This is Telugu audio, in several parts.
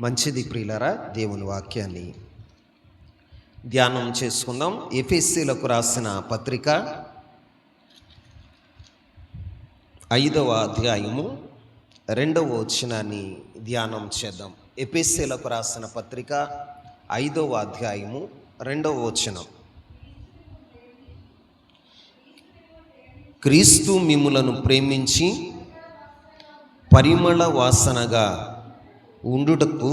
మంచిది ప్రియులారా, దేవుని వాక్యాన్ని ధ్యానం చేసుకుందాం. ఎఫెసీలకు రాసిన పత్రిక 5వ అధ్యాయము 2వ వచనాన్ని ధ్యానం చేద్దాం. ఎఫెసీలకు రాసిన పత్రిక 5వ అధ్యాయము 2వ వచనం. క్రీస్తు మిమ్ములను ప్రేమించి పరిమళ వాసనగా ఉండుటకు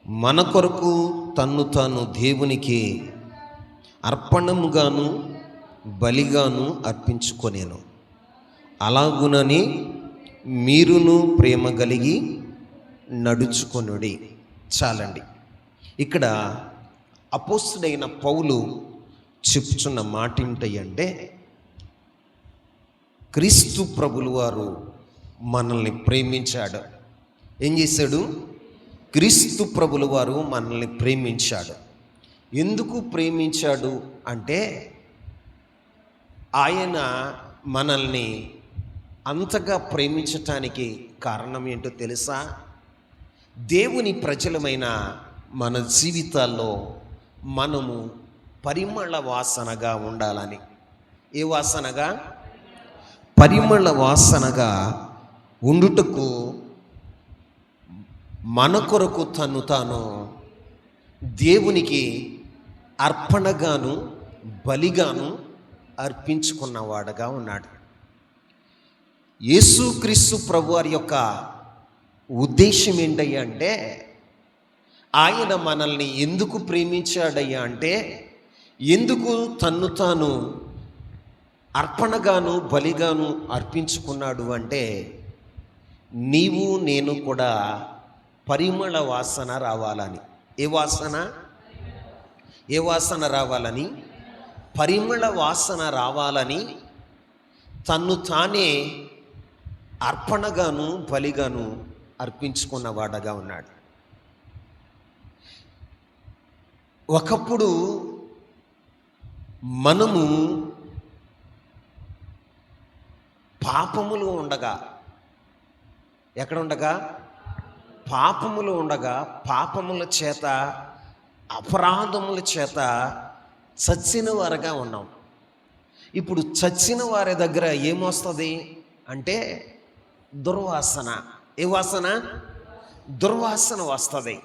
మన కొరకు తన్ను తాను దేవునికి అర్పణముగాను బలిగాను అర్పించుకొనేను. అలాగునని మీరును ప్రేమ కలిగి నడుచుకొనుడి. చాలండి. ఇక్కడ అపోస్తుడైన పౌలు చెప్పుచున్న మాట ఏంటంటే, క్రీస్తు ప్రభులు వారు మనల్ని ప్రేమించాడు. ఏం చేశాడు? క్రీస్తు ప్రభులు వారు మనల్ని ప్రేమించాడు. ఎందుకు ప్రేమించాడు అంటే, ఆయన మనల్ని అంతగా ప్రేమించటానికి కారణం ఏంటో తెలుసా? దేవుని ప్రజలమైన మన జీవితాల్లో మనము పరిమళ వాసనగా ఉండాలని. ఏ వాసనగా? పరిమళ వాసనగా ఉండుటకు మన కొరకు తను తాను దేవునికి అర్పణగాను బలిగాను అర్పించుకున్నవాడుగా ఉన్నాడు. యేసుక్రీస్తు ప్రభువారి యొక్క ఉద్దేశం ఏంటయ్యా అంటే, ఆయన మనల్ని ఎందుకు ప్రేమించాడయ్యా అంటే, ఎందుకు తన్ను తాను అర్పణగాను బలిగాను అర్పించుకున్నాడు అంటే, నీవు నేను కూడా పరిమళ వాసన రావాలని. ఏ వాసన? ఏ వాసన రావాలని? పరిమళ వాసన రావాలని తన్ను తానే అర్పణగాను బలిగాను అర్పించుకున్నవాడగా ఉన్నాడు. ఒకప్పుడు మనము పాపములు ఉండగా, ఎక్కడ ఉండగా? పాపములు ఉండగా, పాపముల చేత అపరాధముల చేత చచ్చిన వారుగా ఉన్నాం. ఇప్పుడు చచ్చిన వారి దగ్గర ఏమొస్తుంది అంటే దుర్వాసన. ఏ వాసన? దుర్వాసన వస్తుంది.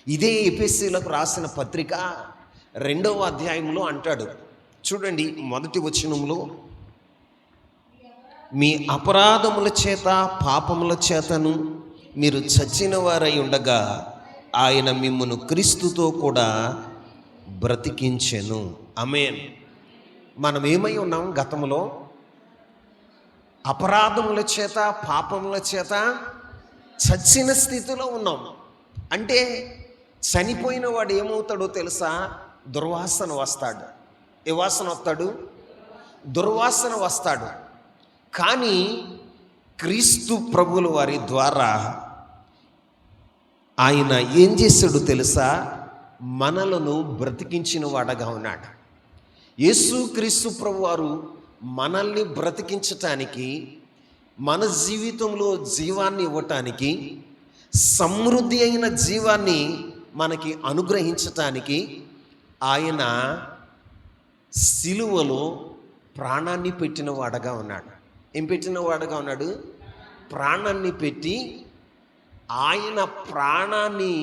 ఇదే ఎఫెసీలకు రాసిన పత్రిక 2వ అధ్యాయంలో అంటాడు. చూడండి, మొదటి వచనంలో, మీ అపరాధముల చేత పాపముల చేతను మీరు చచ్చిన వారై ఉండగా ఆయన మిమ్మును క్రీస్తుతో కూడా బ్రతికించెను. ఆమేన్. మనం ఏమై ఉన్నాం? గతంలో అపరాధముల చేత పాపముల చేత చచ్చిన స్థితిలో ఉన్నాం. అంటే చనిపోయిన వాడు ఏమవుతాడో తెలుసా? దుర్వాసన వస్తాడు. ఏ వాసన వస్తాడు? దుర్వాసన వస్తాడు. కానీ క్రీస్తు ప్రభుల వారి ద్వారా ఆయన ఏం చేశాడు తెలుసా? మనలను బ్రతికించిన వాడగా ఉన్నాడు. యేసుక్రీస్తు ప్రభువారు మనల్ని బ్రతికించటానికి, మన జీవితంలో జీవాన్ని ఇవ్వటానికి, సమృద్ధి అయిన జీవాన్ని మనకి అనుగ్రహించటానికి ఆయన సిలువలో ప్రాణాన్ని పెట్టిన వాడగా ఉన్నాడు. ఏం పెట్టిన వాడుగా ఉన్నాడు? ప్రాణాన్ని పెట్టి, ఆయన ప్రాణాన్ని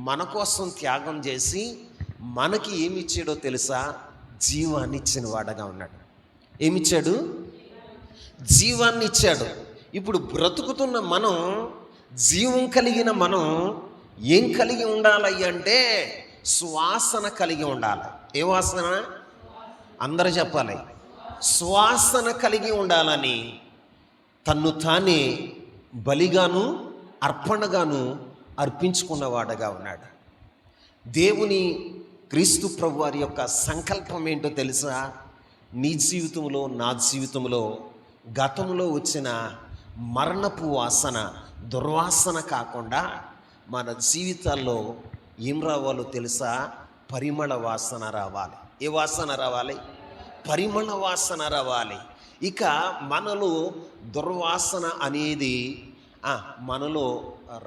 మన కోసం త్యాగం చేసి మనకి ఏమి ఇచ్చాడో తెలుసా? జీవాన్ని ఇచ్చిన వాడగా ఉన్నాడు. ఏమిచ్చాడు? జీవాన్ని ఇచ్చాడు. ఇప్పుడు బ్రతుకుతున్న మనం, జీవం కలిగిన మనం ఏం కలిగి ఉండాలి అంటే సువాసన కలిగి ఉండాలి. ఏ వాసన? అందరూ చెప్పాలి. సువాసన కలిగి ఉండాలని తన్ను తానే బలిగాను అర్పణగాను అర్పించుకున్నవాడగా ఉన్నాడు. దేవుని క్రీస్తు ప్రభు వారి యొక్క సంకల్పం ఏంటో తెలుసా? నీ జీవితంలో, నా జీవితంలో గతంలో వచ్చిన మరణపు వాసన, దుర్వాసన కాకుండా మన జీవితాల్లో ఏం రావాలో తెలుసా? పరిమళ వాసన రావాలి. ఏ వాసన రావాలి? పరిమళ వాసన రావాలి. ఇక మనలో దుర్వాసన అనేది మనలో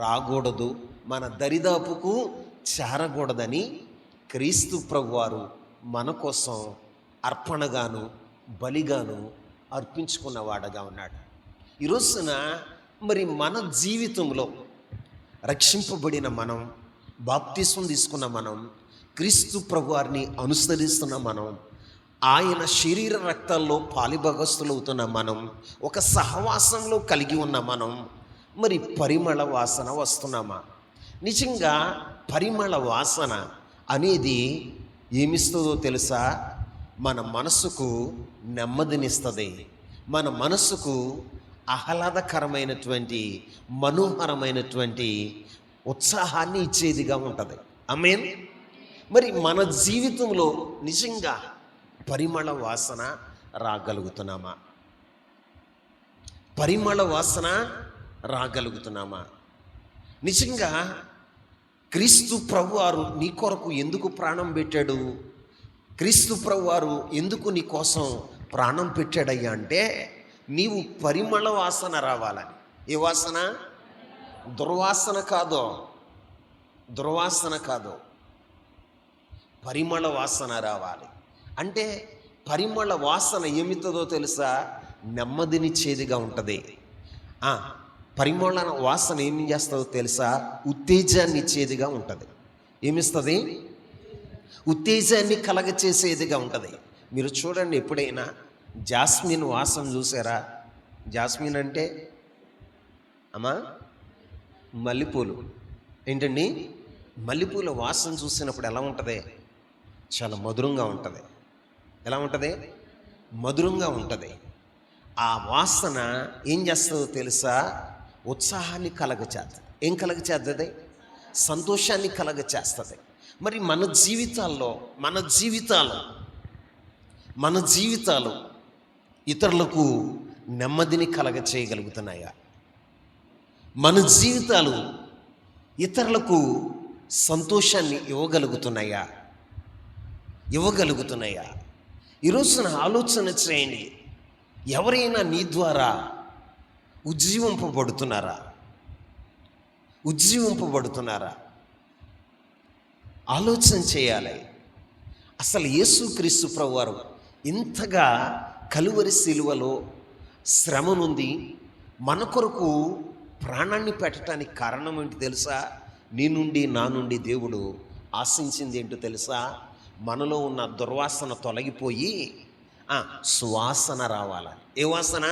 రాకూడదు, మన దరిదాపుకు చేరకూడదని క్రీస్తు ప్రభువారు మన కోసం అర్పణగాను బలిగాను అర్పించుకున్నవాడగా ఉన్నాడు. ఈ రోజున మరి మన జీవితంలో రక్షింపబడిన మనం, బాప్తిస్మం తీసుకున్న మనం, క్రీస్తు ప్రభువారిని అనుసరిస్తున్న మనం, ఆయన శరీర రక్తాల్లో పాలిభాగస్తులు అవుతున్న మనం, ఒక సహవాసంలో కలిగి ఉన్న మనం మరి పరిమళ వాసన వస్తున్నామా? నిజంగా పరిమళ వాసన అనేది ఏమిస్తుందో తెలుసా? మన మనసుకు నెమ్మదినిస్తుంది, మన మనసుకు ఆహ్లాదకరమైనటువంటి మనోహరమైనటువంటి ఉత్సాహాన్ని ఇచ్చేదిగా ఉంటుంది. ఆమేన్. మరి మన జీవితంలో నిజంగా పరిమళ వాసన రాగలుగుతున్నామా? పరిమళ వాసన రాగలుగుతున్నామా? నిజంగా క్రీస్తు ప్రభువారు నీ కొరకు ఎందుకు ప్రాణం పెట్టాడు? క్రీస్తు ప్రభువారు ఎందుకు నీ కోసం ప్రాణం పెట్టాడయ్యా అంటే నీవు పరిమళ వాసన రావాలని. ఏ వాసన? దుర్వాసన కాదు, దుర్వాసన కాదు, పరిమళ వాసన రావాలి. అంటే పరిమళ వాసన ఏమిస్తుందో తెలుసా? నెమ్మదినిచ్చేదిగా ఉంటుంది. పరిమళ వాసన ఏమి చేస్తుందో తెలుసా? ఉత్తేజాన్ని ఇచ్చేదిగా ఉంటుంది. ఏమిస్తుంది? ఉత్తేజాన్ని కలగచేసేదిగా ఉంటుంది. మీరు చూడండి, ఎప్పుడైనా జాస్మిన్ వాసన చూసారా? జాస్మిన్ అంటే మల్లెపూలు. ఏంటండి? మల్లెపూల వాసన చూసినప్పుడు ఎలా ఉంటుంది? చాలా మధురంగా ఉంటుంది. ఎలా ఉంటుంది? మధురంగా ఉంటుంది. ఆ వాసన ఏం చేస్తుందో తెలుసా? ఉత్సాహాన్ని కలగచేస్తుంది. ఏం కలగచేస్తుంది? సంతోషాన్ని కలగచేస్తుంది. మరి మన జీవితాలు ఇతరులకు నెమ్మదిని కలగ చేయగలుగుతున్నాయా? మన జీవితాలు ఇతరులకు సంతోషాన్ని ఇవ్వగలుగుతున్నాయా? ఈరోజున ఆలోచన చేయండి. ఎవరైనా నీ ద్వారా ఉజ్జీవింపబడుతున్నారా? ఆలోచన చేయాలి. అసలు యేసుక్రీస్తు ప్రభువారు ఇంతగా కలువరి శిలువలో శ్రమ నుండి మన కొరకు ప్రాణాన్ని పెట్టడానికి కారణం ఏంటి తెలుసా? నీ నుండి నా నుండి దేవుడు ఆశించింది ఏంటో తెలుసా? మనలో ఉన్న దుర్వాసన తొలగిపోయి సువాసన రావాలని. ఏ వాసన?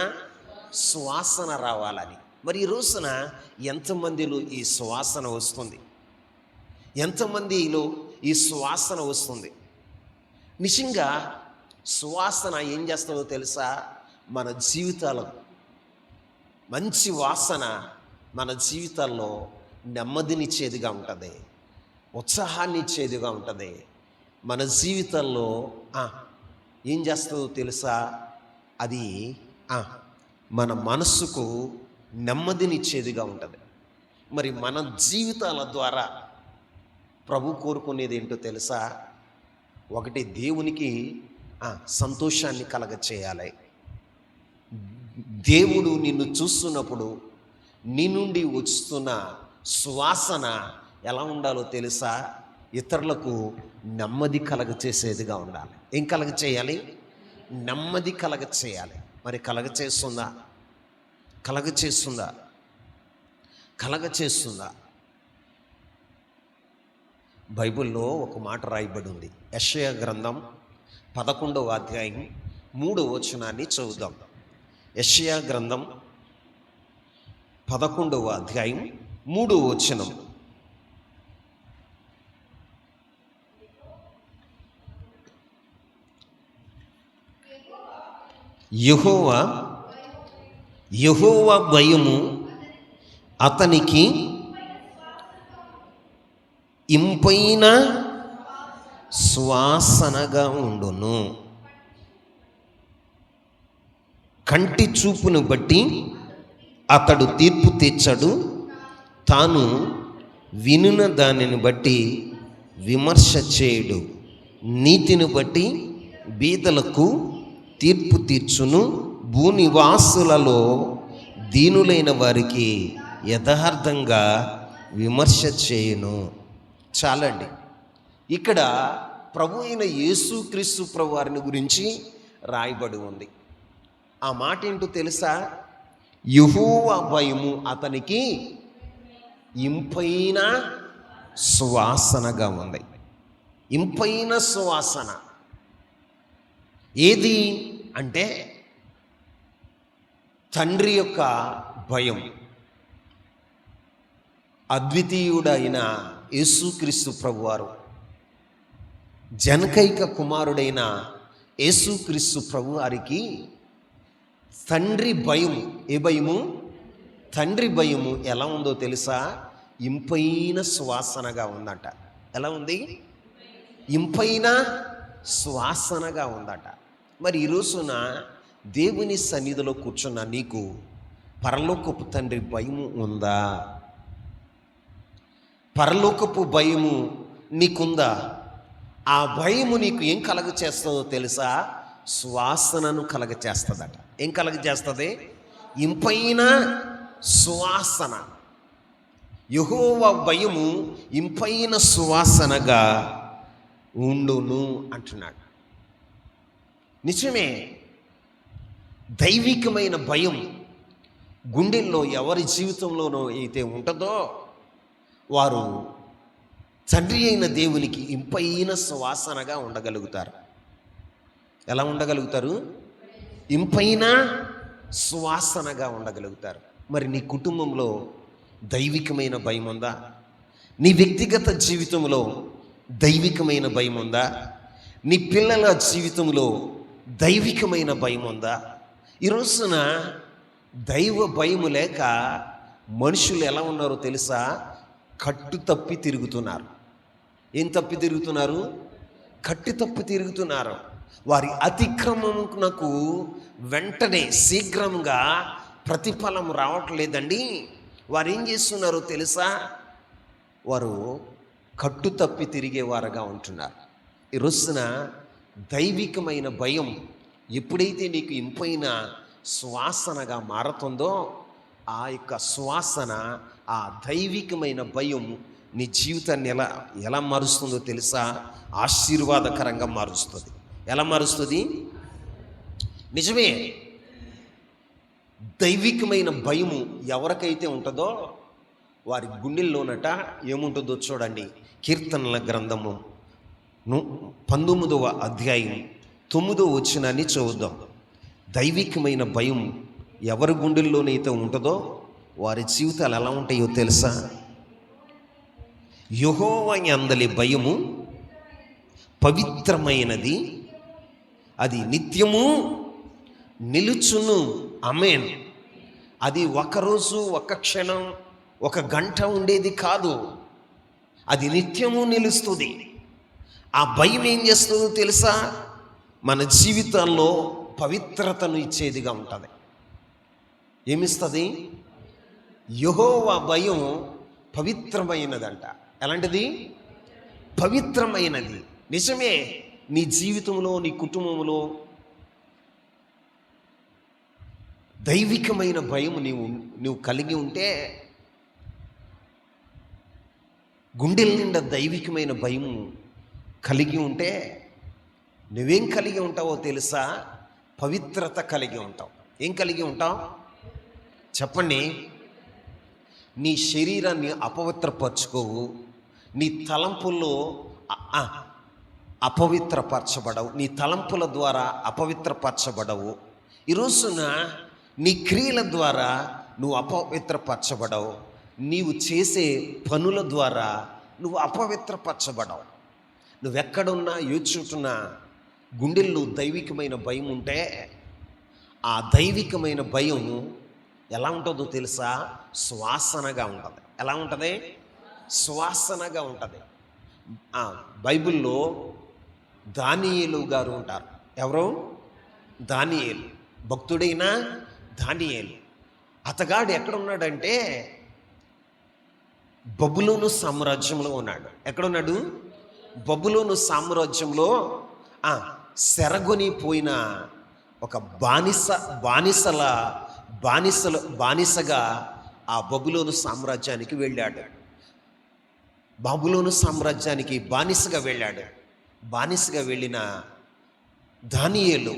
సువాసన రావాలని. మరి ఈ రోజున ఎంతమందిలో ఈ సువాసన వస్తుంది? ఎంతమందిలో ఈ సువాసన వస్తుంది? నిజంగా సువాసన ఏం చేస్తుందో తెలుసా? మన జీవితాలకు మంచి వాసన మన జీవితాల్లో నెమ్మదినిచ్చేదిగా ఉంటుంది, ఉత్సాహాన్ని ఇచ్చేదిగా ఉంటుంది. మన జీవితాల్లో ఏం చేస్తుందో తెలుసా? అది మన మనస్సుకు నెమ్మదినిచ్చేదిగా ఉంటుంది. మరి మన జీవితాల ద్వారా ప్రభు కోరుకునేది ఏంటో తెలుసా? ఒకటి, దేవునికి సంతోషాన్ని కలగచేయాలి. దేవుడు నిన్ను చూస్తున్నప్పుడు నీ నుండి వస్తున్న సువాసన ఎలా ఉండాలో తెలుసా? ఇతరులకు నెమ్మది కలగచేసేదిగా ఉండాలి. ఏం కలగచేయాలి? నెమ్మది కలగచేయాలి. మరి కలగచేస్తుందా? బైబిల్లో ఒక మాట రాయబడి ఉంది. యెషయా గ్రంథం 11వ అధ్యాయం 3వ వచనాన్ని చదువుదాం. యెషయా గ్రంథం 11వ అధ్యాయం 3వ వచనం. యెహోవా భయము అతనికి ఇంపైన శ్వాసనగా ఉండును. కంటి చూపును బట్టి అతడు తీర్పు తీర్చడు, తాను వినున దానిని బట్టి విమర్శ చేయడు. నీతిని బట్టి బీదలకు తీర్పు తీర్చును, భూనివాసులలో దీనులైన వారికి యథార్థంగా విమర్శ చేయును. చాలండి. ఇక్కడ ప్రభు అయిన యేసుక్రీస్తు ప్రభు వారిని గురించి రాయబడి ఉంది. ఆ మాట ఏంటో తెలుసా? యెహోవా భయము అతనికి ఇంపైన సువాసనగా ఉంది. ఇంపైన సువాసన ఏది అంటే తండ్రి యొక్క భయం. అద్వితీయుడైన యేసుక్రీస్తు ప్రభువారు, జనకైక కుమారుడైన యేసుక్రీస్తు ప్రభువారికి తండ్రి భయం. ఏ భయము? తండ్రి భయము ఎలా ఉందో తెలుసా? ఇంపైన సువాసనగా ఉందట. ఎలా ఉంది? ఇంపైన సువాసనగా ఉందట. మరి ఈ రోజున దేవుని సన్నిధిలో కూర్చున్న నీకు పరలోకపు తండ్రి భయము ఉందా? పరలోకపు భయము నీకుందా? ఆ భయము నీకు ఏం కలగ చేస్తుందో తెలుసా? సువాసనను కలగ చేస్తుందట. ఏం కలగ చేస్తుంది? ఇంపైన సువాసన. యెహోవా భయము ఇంపైన సువాసనగా ఉండును అంటున్నాడు. నిజమే. దైవికమైన భయం గుండెల్లో ఎవరి జీవితంలోనో అయితే ఉంటుందో వారు తండ్రి అయిన దేవునికి ఇంపైన సువాసనగా ఉండగలుగుతారు. ఎలా ఉండగలుగుతారు? ఇంపైన సువాసనగా ఉండగలుగుతారు. మరి నీ కుటుంబంలో దైవికమైన భయం ఉందా? నీ వ్యక్తిగత జీవితంలో దైవికమైన భయం ఉందా? నీ పిల్లల జీవితంలో దైవికమైన భయం ఉందా? ఈ రోజున దైవ భయము లేక మనుషులు ఎలా ఉన్నారో తెలుసా? కట్టు తప్పి తిరుగుతున్నారు. ఏం తప్పి తిరుగుతున్నారు? కట్టు తప్పి తిరుగుతున్నారు. వారి అతిక్రమమునకు వెంటనే శీఘ్రంగా ప్రతిఫలం రావట్లేదండి. వారు ఏం చేస్తున్నారో తెలుసా? వారు కట్టు తప్పి తిరిగేవారుగా ఉంటున్నారు. ఈ రోజున దైవికమైన భయం ఎప్పుడైతే నీకు ఇంపైన సువాసనగా మారుతుందో ఆ యొక్క సువాసన, ఆ దైవికమైన భయం నీ జీవితాన్ని ఎలా మారుస్తుందో తెలుసా? ఆశీర్వాదకరంగా మారుస్తుంది. ఎలా మారుస్తుంది? నిజమే. దైవికమైన భయము ఎవరికైతే ఉంటుందో వారి గుండెల్లోనట ఏముంటుందో చూడండి. కీర్తనల గ్రంథము 19వ అధ్యాయం 9వ వచనాన్ని చదువుదాం. దైవికమైన భయం ఎవరి గుండెల్లోనైతే ఉంటుందో వారి జీవితాలు ఎలా ఉంటాయో తెలుసా? యెహోవా యందలి భయము పవిత్రమైనది, అది నిత్యము నిలుచును. ఆమేన్. అది ఒకరోజు, ఒక క్షణం, ఒక గంట ఉండేది కాదు. అది నిత్యము నిలుస్తుంది. ఆ భయం ఏం చేస్తుందో తెలుసా? మన జీవితాల్లో పవిత్రతను ఇచ్చేదిగా ఉంటుంది. ఏమిస్తుంది? యెహోవా భయం పవిత్రమైనదంట. ఎలాంటిది? పవిత్రమైనది. నిజమే. నీ జీవితంలో, నీ కుటుంబంలో దైవికమైన భయం నువ్వు కలిగి ఉంటే, గుండెల నిండా దైవికమైన భయం కలిగి ఉంటే నువ్వేం కలిగి ఉంటావో తెలుసా? పవిత్రత కలిగి ఉంటావు. ఏం కలిగి ఉంటావు చెప్పండి? నీ శరీరాన్ని అపవిత్రపరచుకోవు. నీ తలంపుల్లో అపవిత్రపరచబడవు. నీ తలంపుల ద్వారా అపవిత్రపరచబడవు. ఈ రోజున నీ క్రియల ద్వారా నువ్వు అపవిత్రపరచబడవు. నీవు చేసే పనుల ద్వారా నువ్వు అపవిత్రపరచబడవు. నువ్వెక్కడున్నా, యోచుంటున్నా గుండెల్లో దైవికమైన భయం ఉంటే ఆ దైవికమైన భయం ఎలా ఉంటుందో తెలుసా? సువాసనగా ఉంటుంది. ఎలా ఉంటుంది? సువాసనగా ఉంటుంది. బైబిల్లో దానియేలు గారు ఉంటారు. ఎవరు? దానియేలు, భక్తుడైన దానియేలు. అతగాడు ఎక్కడున్నాడంటే బబులోను సామ్రాజ్యంలో ఉన్నాడు. ఎక్కడున్నాడు? బబులోను సామ్రాజ్యంలో సెరగొనిపోయిన ఒక బానిసగా ఆ బబులోను సామ్రాజ్యానికి వెళ్ళాడు. బబులోను సామ్రాజ్యానికి బానిసగా వెళ్ళాడు. బానిసగా వెళ్ళిన దానియేలు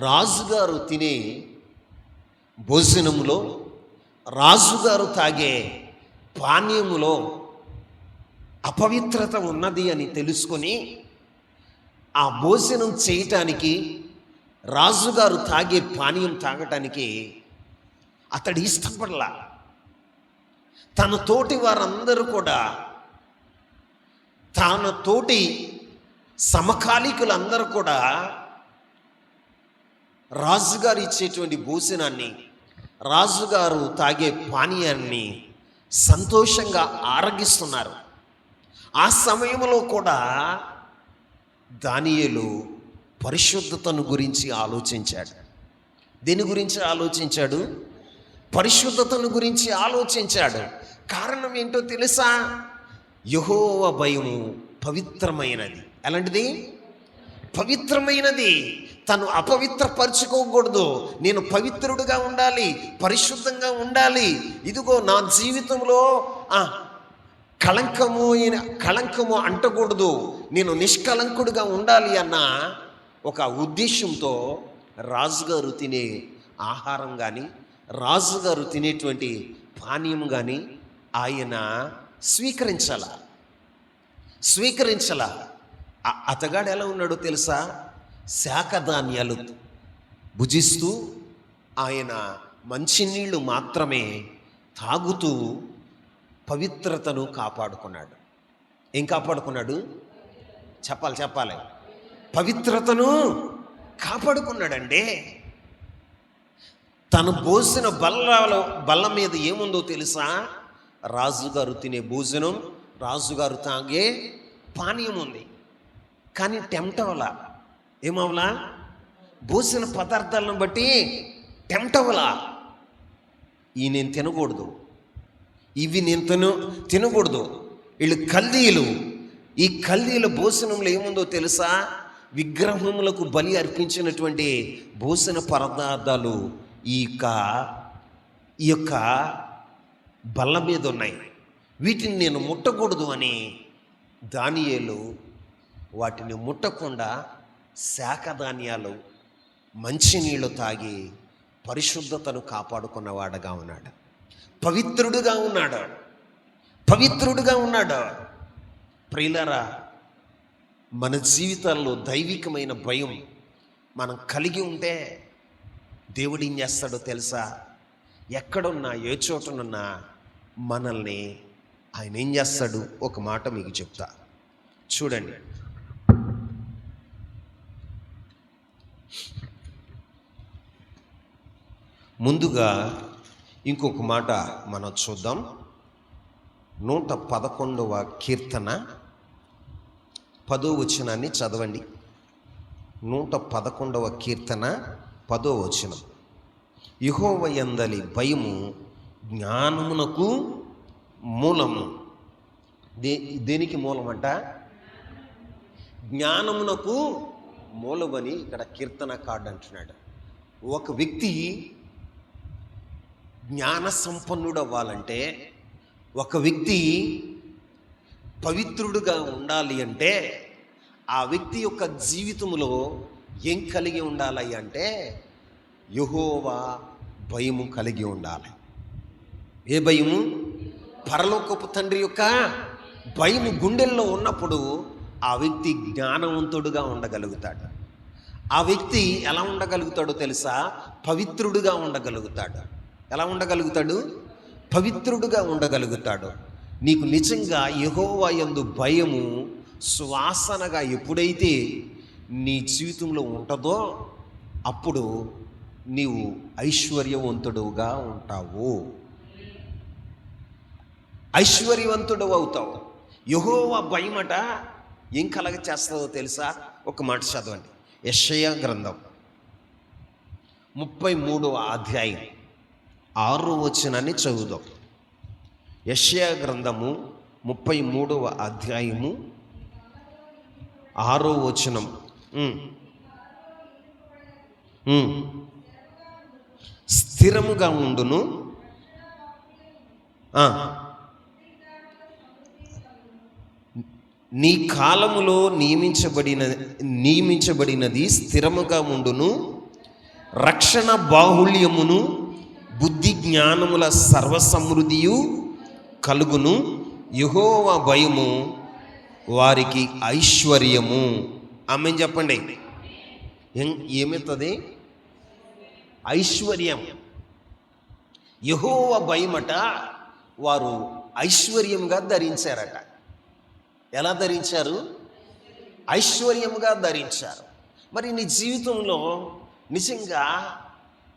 రాజుగారు తినే భోజనములో, రాజుగారు తాగే పానీయములో అపవిత్రత ఉన్నది అని తెలుసుకొని ఆ భోజనం చేయటానికి, రాజుగారు తాగే పానీయం తాగటానికి అతడు ఇష్టపడలా. తన తోటి వారందరూ కూడా, తన తోటి సమకాలీకులందరూ కూడా రాజుగారు ఇచ్చేటువంటి భోజనాన్ని, రాజుగారు తాగే పానీయాన్ని సంతోషంగా ఆరగిస్తున్నారు. ఆ సమయంలో కూడా దానియేలు పరిశుద్ధతను గురించి ఆలోచించాడు. దేని గురించి ఆలోచించాడు? పరిశుద్ధతను గురించి ఆలోచించాడు. కారణం ఏంటో తెలుసా? యెహోవా భయము పవిత్రమైనది. ఎలాంటిది? పవిత్రమైనది. తను అపవిత్రపరచుకోకూడదు. నేను పవిత్రుడుగా ఉండాలి, పరిశుద్ధంగా ఉండాలి. ఇదిగో నా జీవితంలో కళంకము అంటకూడదు, నేను నిష్కళంకుడుగా ఉండాలి అన్న ఒక ఉద్దేశంతో రాజుగారు తినే ఆహారం కానీ, రాజుగారు తినేటువంటి పానీయం కానీ ఆయన స్వీకరించాల. అతగాడు ఎలా ఉన్నాడో తెలుసా? శాఖధాన్యాలు భుజిస్తూ ఆయన మంచినీళ్ళు మాత్రమే తాగుతూ పవిత్రతను కాపాడుకున్నాడు. ఏం కాపాడుకున్నాడు? చెప్పాలి. పవిత్రతను కాపాడుకున్నాడండి. తను పోసిన బల్ల మీద ఏముందో తెలుసా? రాజుగారు తినే భోజనం, రాజుగారు తాగే పానీయం ఉంది. కానీ టెంప్ట్ అవ్వలా. ఏమవలా? భోజన పదార్థాలను బట్టి టెంప్ట్ అవ్వలా. ఈ నేను తినకూడదు, ఇవి నేను తినకూడదు. వీళ్ళు కల్దీయులు. ఈ కల్దీయుల భోజనంలో ఏముందో తెలుసా? విగ్రహములకు బలి అర్పించినటువంటి భోజన పదార్థాలు ఈ యొక్క బల్ల మీద ఉన్నాయి. వీటిని నేను ముట్టకూడదు అని దానియేలు వాటిని ముట్టకుండా శాఖధాన్యాలు, మంచినీళ్ళు తాగి పరిశుద్ధతను కాపాడుకున్నవాడుగా ఉన్నాడు. పవిత్రుడుగా ఉన్నాడు. ప్రియులారా, మన జీవితాల్లో దైవికమైన భయం మనం కలిగి ఉంటే దేవుడు ఏం చేస్తాడో తెలుసా? ఎక్కడున్నా, ఏ చోటనున్నా మనల్ని ఆయన ఏం చేస్తాడు? ఒక మాట మీకు చెప్తా, చూడండి. ముందుగా ఇంకొక మాట మనం చూద్దాం. 111వ కీర్తన 10వ వచనాన్ని చదవండి. 111వ కీర్తన 10వ వచనం. యెహోవా యందలి భయము జ్ఞానమునకు మూలము. దేనికి మూలమంట? జ్ఞానమునకు మూలమని ఇక్కడ కీర్తనకారుడు అంటున్నాడు. ఒక వ్యక్తి జ్ఞాన సంపన్నుడు అవ్వాలంటే, ఒక వ్యక్తి పవిత్రుడుగా ఉండాలి అంటే, ఆ వ్యక్తి యొక్క జీవితంలో ఏం కలిగి ఉండాలి అంటే యెహోవా భయము కలిగి ఉండాలి. ఏ భయము? పరలోకపు తండ్రి యొక్క భయము గుండెల్లో ఉన్నప్పుడు ఆ వ్యక్తి జ్ఞానవంతుడుగా ఉండగలుగుతాడు. ఆ వ్యక్తి ఎలా ఉండగలుగుతాడో తెలుసా? పవిత్రుడుగా ఉండగలుగుతాడు. ఎలా ఉండగలుగుతాడు? పవిత్రుడుగా ఉండగలుగుతాడు. నీకు నిజంగా యెహోవా యందు భయము సువాసనగా ఎప్పుడైతే నీ జీవితంలో ఉంటుందో అప్పుడు నీవు ఐశ్వర్యవంతుడుగా ఉంటావు, ఐశ్వర్యవంతుడు అవుతావు. యెహోవా భయమట ఏం కలగ చేస్తుందో తెలుసా? ఒక మాట చదవండి. యెషయా గ్రంథం 33వ అధ్యాయం 6వ వచనాన్ని చదువుదాం. యెషయా గ్రంథము 33వ అధ్యాయము 6వ వచనం. స్థిరముగా ఉండును. నీ కాలములో నియమించబడినది స్థిరముగా ఉండును. రక్షణ బాహుళ్యమును బుద్ధి జ్ఞానముల సర్వసమృద్ధియు కలుగును. యెహోవా భయము వారికి ఐశ్వర్యము. ఆమేన్ చెప్పండి. ఏమవుతుంది? ఐశ్వర్యం. యెహోవా భయమట వారు ఐశ్వర్యంగా ధరించారట. ఎలా ధరించారు? ఐశ్వర్యంగా ధరించారు. మరి నీ జీవితంలో నిజంగా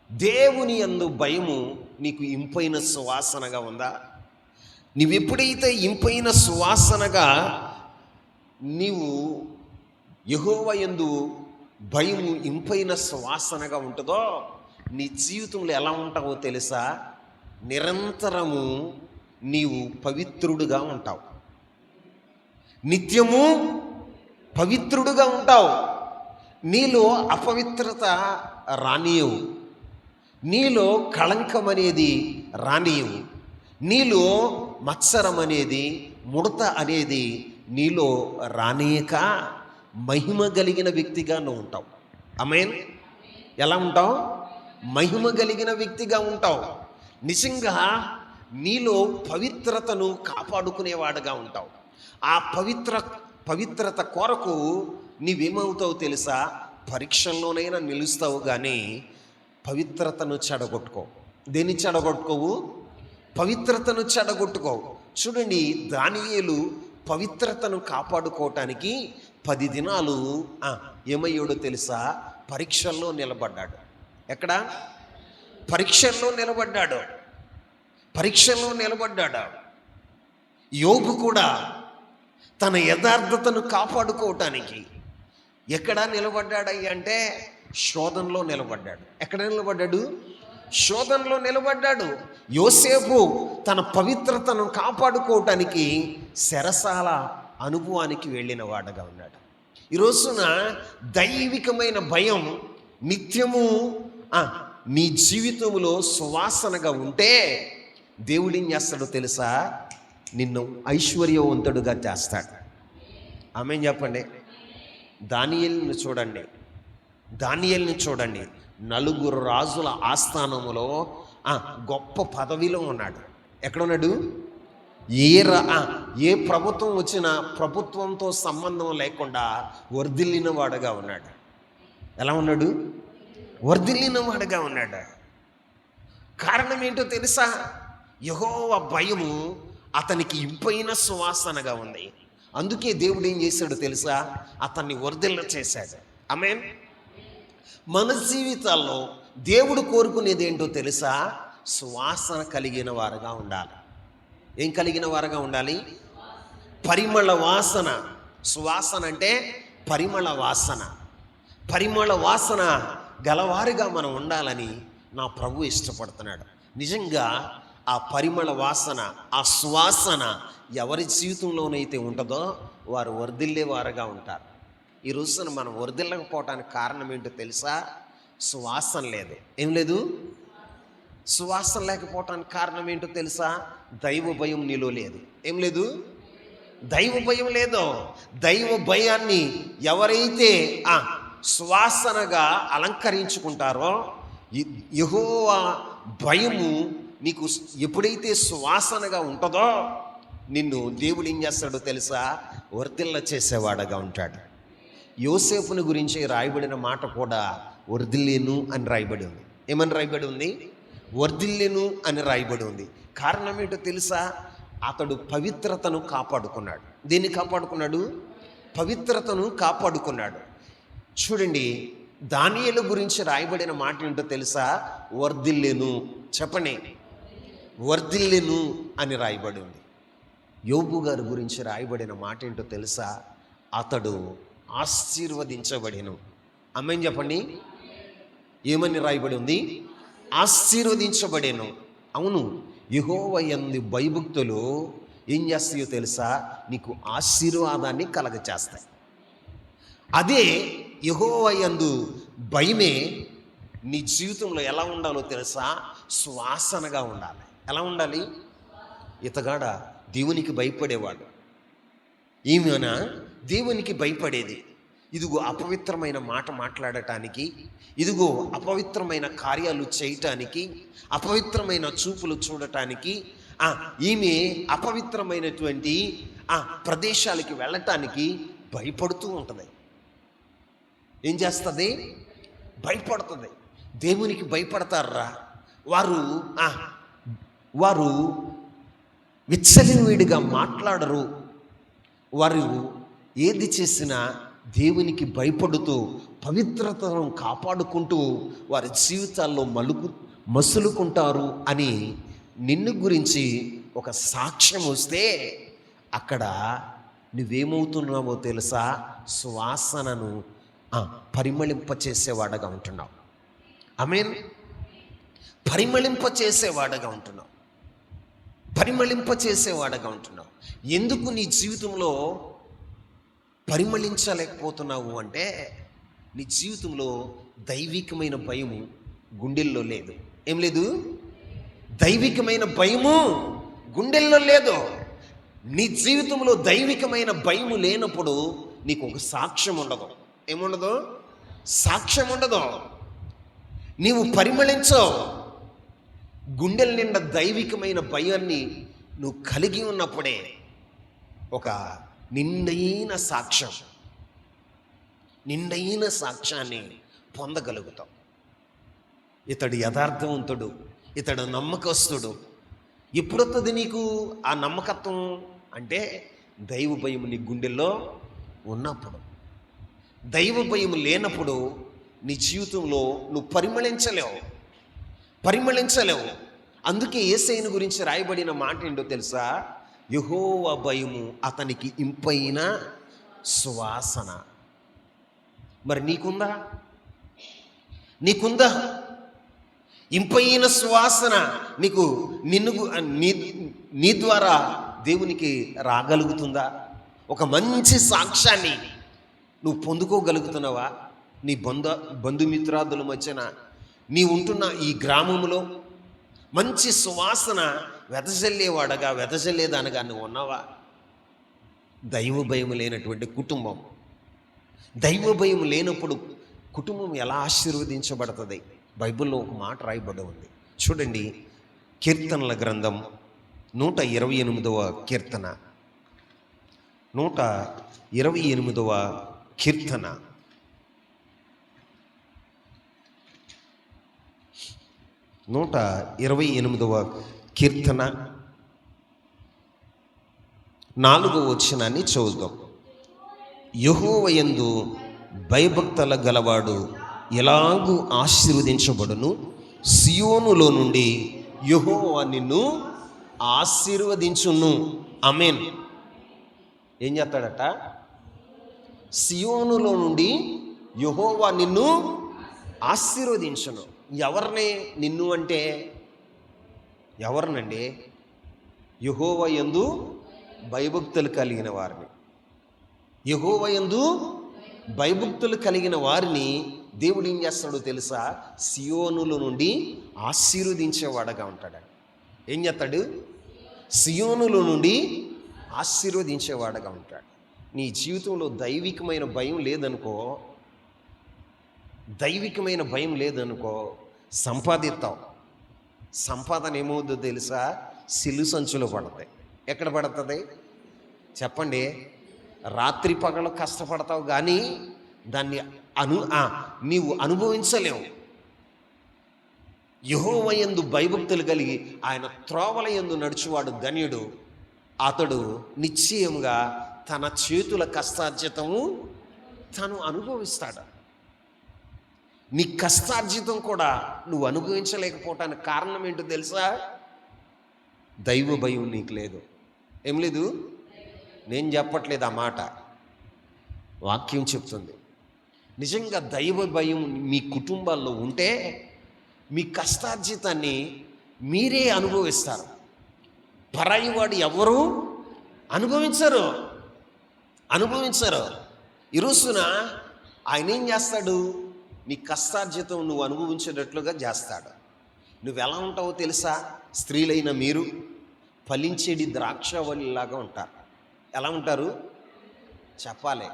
దేవుని యందు భయము నీకు ఇంపైన సువాసనగా ఉందా? నీవెప్పుడైతే ఇంపైన సువాసనగా నీవు యెహోవా యందు భయము ఇంపైన సువాసనగా ఉంటుందో నీ జీవితంలో ఎలా ఉంటావో తెలుసా? నిరంతరము నీవు పవిత్రుడుగా ఉంటావు. నిత్యము పవిత్రుడుగా ఉంటావు. నీలో అపవిత్రత రానియవు. నీలో కళంకం అనేది రానియవు. నీలో మత్సరం అనేది, ముడత అనేది నీలో రానియక మహిమ కలిగిన వ్యక్తిగా నువ్వు ఉంటావు. ఆమేన్. ఎలా ఉంటావు? మహిమ కలిగిన వ్యక్తిగా ఉంటావు. నిజంగా నీలో పవిత్రతను కాపాడుకునేవాడుగా ఉంటావు. ఆ పవిత్రత కొరకు నీవేమవుతావు తెలుసా? పరీక్షల్లోనైనా నిలుస్తావు, కానీ పవిత్రతను చెడగొట్టుకో. దేన్ని చెడగొట్టుకోవు? పవిత్రతను చెడగొట్టుకోవు. చూడండి, దానియేలు పవిత్రతను కాపాడుకోవటానికి 10 దినాలు ఏమయ్యాడో తెలుసా? పరీక్షల్లో నిలబడ్డాడు. ఎక్కడ? పరీక్షల్లో నిలబడ్డాడు. యోబు కూడా తన యథార్థతను కాపాడుకోవటానికి ఎక్కడ నిలబడ్డాడయ్య అంటే శోధనలో నిలబడ్డాడు. ఎక్కడ నిలబడ్డాడు? శోధనలో నిలబడ్డాడు. యోసేపు తన పవిత్రతను కాపాడుకోవటానికి చెరసాల అనుభవానికి వెళ్ళిన వాడుగా ఉన్నాడు. ఈ రోజున దైవికమైన భయం నిత్యము నీ జీవితంలో సువాసనగా ఉంటే దేవుడు ఏం చేస్తాడో తెలుసా? నిన్ను ఐశ్వర్యవంతుడుగా చేస్తాడు. ఆమేన్ చెప్పండి. దానియేలుని చూడండి. 4 రాజుల ఆస్థానములో గొప్ప పదవిలో ఉన్నాడు. ఎక్కడున్నాడు? ఏ ప్రభుత్వం వచ్చినా ప్రభుత్వంతో సంబంధం లేకుండా వర్ధిల్లిన వాడుగా ఉన్నాడు. ఎలా ఉన్నాడు? వర్ధిల్లిన వాడుగా ఉన్నాడు. కారణం ఏంటో తెలుసా? యెహోవా భయము అతనికి ఇంపైన సువాసనగా ఉంది. అందుకే దేవుడు ఏం చేశాడు తెలుసా? అతన్ని వర్ధిల్ల చేశాడు. ఆమేన్. మన జీవితాల్లో దేవుడు కోరుకునేది ఏంటో తెలుసా? సువాసన కలిగిన వారుగా ఉండాలి. ఏం కలిగిన వారుగా ఉండాలి? పరిమళ వాసన. సువాసన అంటే పరిమళ వాసన గలవారుగా మనం ఉండాలని నా ప్రభు ఇష్టపడుతున్నాడు. నిజంగా ఆ పరిమళ వాసన, ఆ సువాసన ఎవరి జీవితంలోనైతే ఉంటుందో వారు వర్ధిల్లేవారుగా ఉంటారు. ఈ రోజున మనం వర్ధిల్లకపోవటానికి కారణం ఏంటో తెలుసా? సువాసన లేదు. ఏం లేదు? సువాసన లేకపోవటానికి కారణం ఏంటో తెలుసా? దైవ భయం నీలో లేదు. ఏం లేదు? దైవ భయం లేదు. దైవ భయాన్ని ఎవరైతే సువాసనగా అలంకరించుకుంటారో, యెహోవా భయము నీకు ఎప్పుడైతే సువాసనగా ఉంటుందో నిన్ను దేవుడు ఏం చేస్తాడో తెలుసా? వర్ధిల్ల చేసేవాడుగా ఉంటాడు. యోసేపుని గురించి రాయబడిన మాట కూడా వర్ధిల్లేను అని రాయబడి ఉంది. ఏమని రాయబడి ఉంది? వర్ధిల్లేను అని రాయబడి ఉంది. కారణం ఏంటో తెలుసా? అతడు పవిత్రతను కాపాడుకున్నాడు. దేన్ని కాపాడుకున్నాడు? పవిత్రతను కాపాడుకున్నాడు. చూడండి, దానియేలు గురించి రాయబడిన మాట ఏంటో తెలుసా? వర్ధిల్లేను. చెప్పండి, వర్ధిల్లేను అని రాయబడి ఉంది. యోబు గారి గురించి రాయబడిన మాట ఏంటో తెలుసా? అతడు ఆశీర్వదించబడెను. ఆమేన్ చెప్పండి. ఏమని రాయబడి ఉంది? ఆశీర్వదించబడెను. అవును, యెహోవా యందు భయభక్తులు ఏం చేస్తాయో తెలుసా? నీకు ఆశీర్వాదాన్ని కలగచేస్తాయి. అదే యెహోవా యందు భయమే నీ జీవితంలో ఎలా ఉండాలో తెలుసా? సువాసనగా ఉండాలి. ఎలా ఉండాలి? ఇతగాడ దేవునికి భయపడేవాడు, ఈమెన దేవునికి భయపడేది. ఇదిగో అపవిత్రమైన మాట మాట్లాడటానికి, ఇదిగో అపవిత్రమైన కార్యాలు చేయటానికి, అపవిత్రమైన చూపులు చూడటానికి, ఈమె అపవిత్రమైనటువంటి ప్రదేశాలకి వెళ్ళటానికి భయపడుతూ ఉంటుంది. ఏం చేస్తుంది? భయపడుతుంది. దేవునికి భయపడతారా వారు? వారు విచ్చలవిడిగా మాట్లాడరు. వారు ఏది చేసినా దేవునికి భయపడుతూ పవిత్రతను కాపాడుకుంటూ వారి జీవితాల్లో మసులుకుంటారు అని నిన్ను గురించి ఒక సాక్ష్యం వస్తే అక్కడ నువ్వేమవుతున్నావో తెలుసా? సువాసనను పరిమళింపచేసేవాడగా ఉంటున్నావు. ఆమేన్. పరిమళింపచేసేవాడగా ఉంటున్నావు. పరిమళింపచేసేవాడగా ఉంటున్నావు. ఎందుకు నీ జీవితంలో పరిమళించలేకపోతున్నావు అంటే, నీ జీవితంలో దైవికమైన భయము గుండెల్లో లేదు. ఏం లేదు? దైవికమైన భయము గుండెల్లో లేదు. నీ జీవితంలో దైవికమైన భయము లేనప్పుడు నీకు ఒక సాక్ష్యం ఉండదు. ఏముండదు? సాక్ష్యం ఉండదు. నీవు పరిమళించవు. గుండెల నిండా దైవికమైన భయాన్ని నువ్వు కలిగి ఉన్నప్పుడే ఒక నిండైన సాక్ష్యాన్ని పొందగలుగుతాం. ఇతడు యథార్థవంతుడు, ఇతడు నమ్మకస్తుడు. ఎప్పుడొస్తుంది నీకు ఆ నమ్మకత్వం అంటే? దైవ భయం నీ గుండెల్లో ఉన్నప్పుడు. దైవ భయం లేనప్పుడు నీ జీవితంలో నువ్వు పరిమళించలేవు. అందుకే యేసయ్యను గురించి రాయబడిన మాట ఏంటో తెలుసా? యెహోవా భయము అతనికి ఇంపైన సువాసన. మరి నీకుందా? ఇంపైన సువాసన నీకు నీ ద్వారా దేవునికి రాగలుగుతుందా? ఒక మంచి సాక్ష్యాన్ని నువ్వు పొందుకోగలుగుతున్నావా? నీ బంధుమిత్రాదుల మధ్యన నీ ఉంటున్న ఈ గ్రామంలో మంచి సువాసన వెదజల్లేదానగా నువ్వు ఉన్నావా? దైవ భయం లేనటువంటి కుటుంబం, దైవ భయం లేనప్పుడు కుటుంబం ఎలా ఆశీర్వదించబడుతుంది? బైబిల్లో ఒక మాట రాయబడి ఉంది చూడండి. కీర్తనల గ్రంథం 128వ కీర్తన, 128వ కీర్తన 128వ కీర్తన 4వ వచనాన్ని చదువుదాం. యెహోవా యందు భయభక్తుల గలవాడు ఎలాగూ ఆశీర్వదించబడును, సియోనులో నుండి యెహోవా నిన్ను ఆశీర్వదించును. ఆమేన్. ఏం చేస్తాడట? సియోనులో నుండి యెహోవా నిన్ను ఆశీర్వదించును. ఎవరిని? నిన్ను అంటే ఎవరినండి? యెహోవా యందు భయభక్తులు కలిగిన వారిని. యెహోవా యందు భయభక్తులు కలిగిన వారిని దేవుడు ఏం చేస్తాడో తెలుసా? సియోనుల నుండి ఆశీర్వదించేవాడగా ఉంటాడు. ఏం చేస్తాడు? సియోనుల నుండి ఆశీర్వదించేవాడగా ఉంటాడు. నీ జీవితంలో దైవికమైన భయం లేదనుకో, సంపాదిస్తావు. సంపాదన ఏమవుద్దో తెలుసా? సిల్లు సంచులో పడతాయి. ఎక్కడ పడుతుంది చెప్పండి? రాత్రి పగలు కష్టపడతావు కానీ దాన్ని నీవు అనుభవించలేవు. యెహోవా యందు భయభక్తులు కలిగి ఆయన త్రోవల యందు నడుచువాడు ధన్యుడు. అతడు నిశ్చయంగా తన చేతుల కష్టార్జితము తను అనుభవిస్తాడు. నీ కష్టార్జితం కూడా నువ్వు అనుభవించలేకపోవటానికి కారణం ఏంటో తెలుసా? దైవ భయం నీకు లేదు. ఏం లేదు? నేను చెప్పట్లేదు ఆ మాట, వాక్యం చెప్తుంది. నిజంగా దైవ భయం మీ కుటుంబాల్లో ఉంటే మీ కష్టార్జితాన్ని మీరే అనుభవిస్తారు. పరాయి వాడు ఎవరు అనుభవించరు. ఈ రోజున ఆయన ఏం చేస్తాడు? నీ కష్టార్జితం నువ్వు అనుభవించేటట్లుగా చేస్తాడు. నువ్వెలా ఉంటావో తెలుసా? స్త్రీలైన మీరు ఫలించేడి ద్రాక్షవల్లిలాగా ఉంటారు. ఎలా ఉంటారు చెప్పాలి?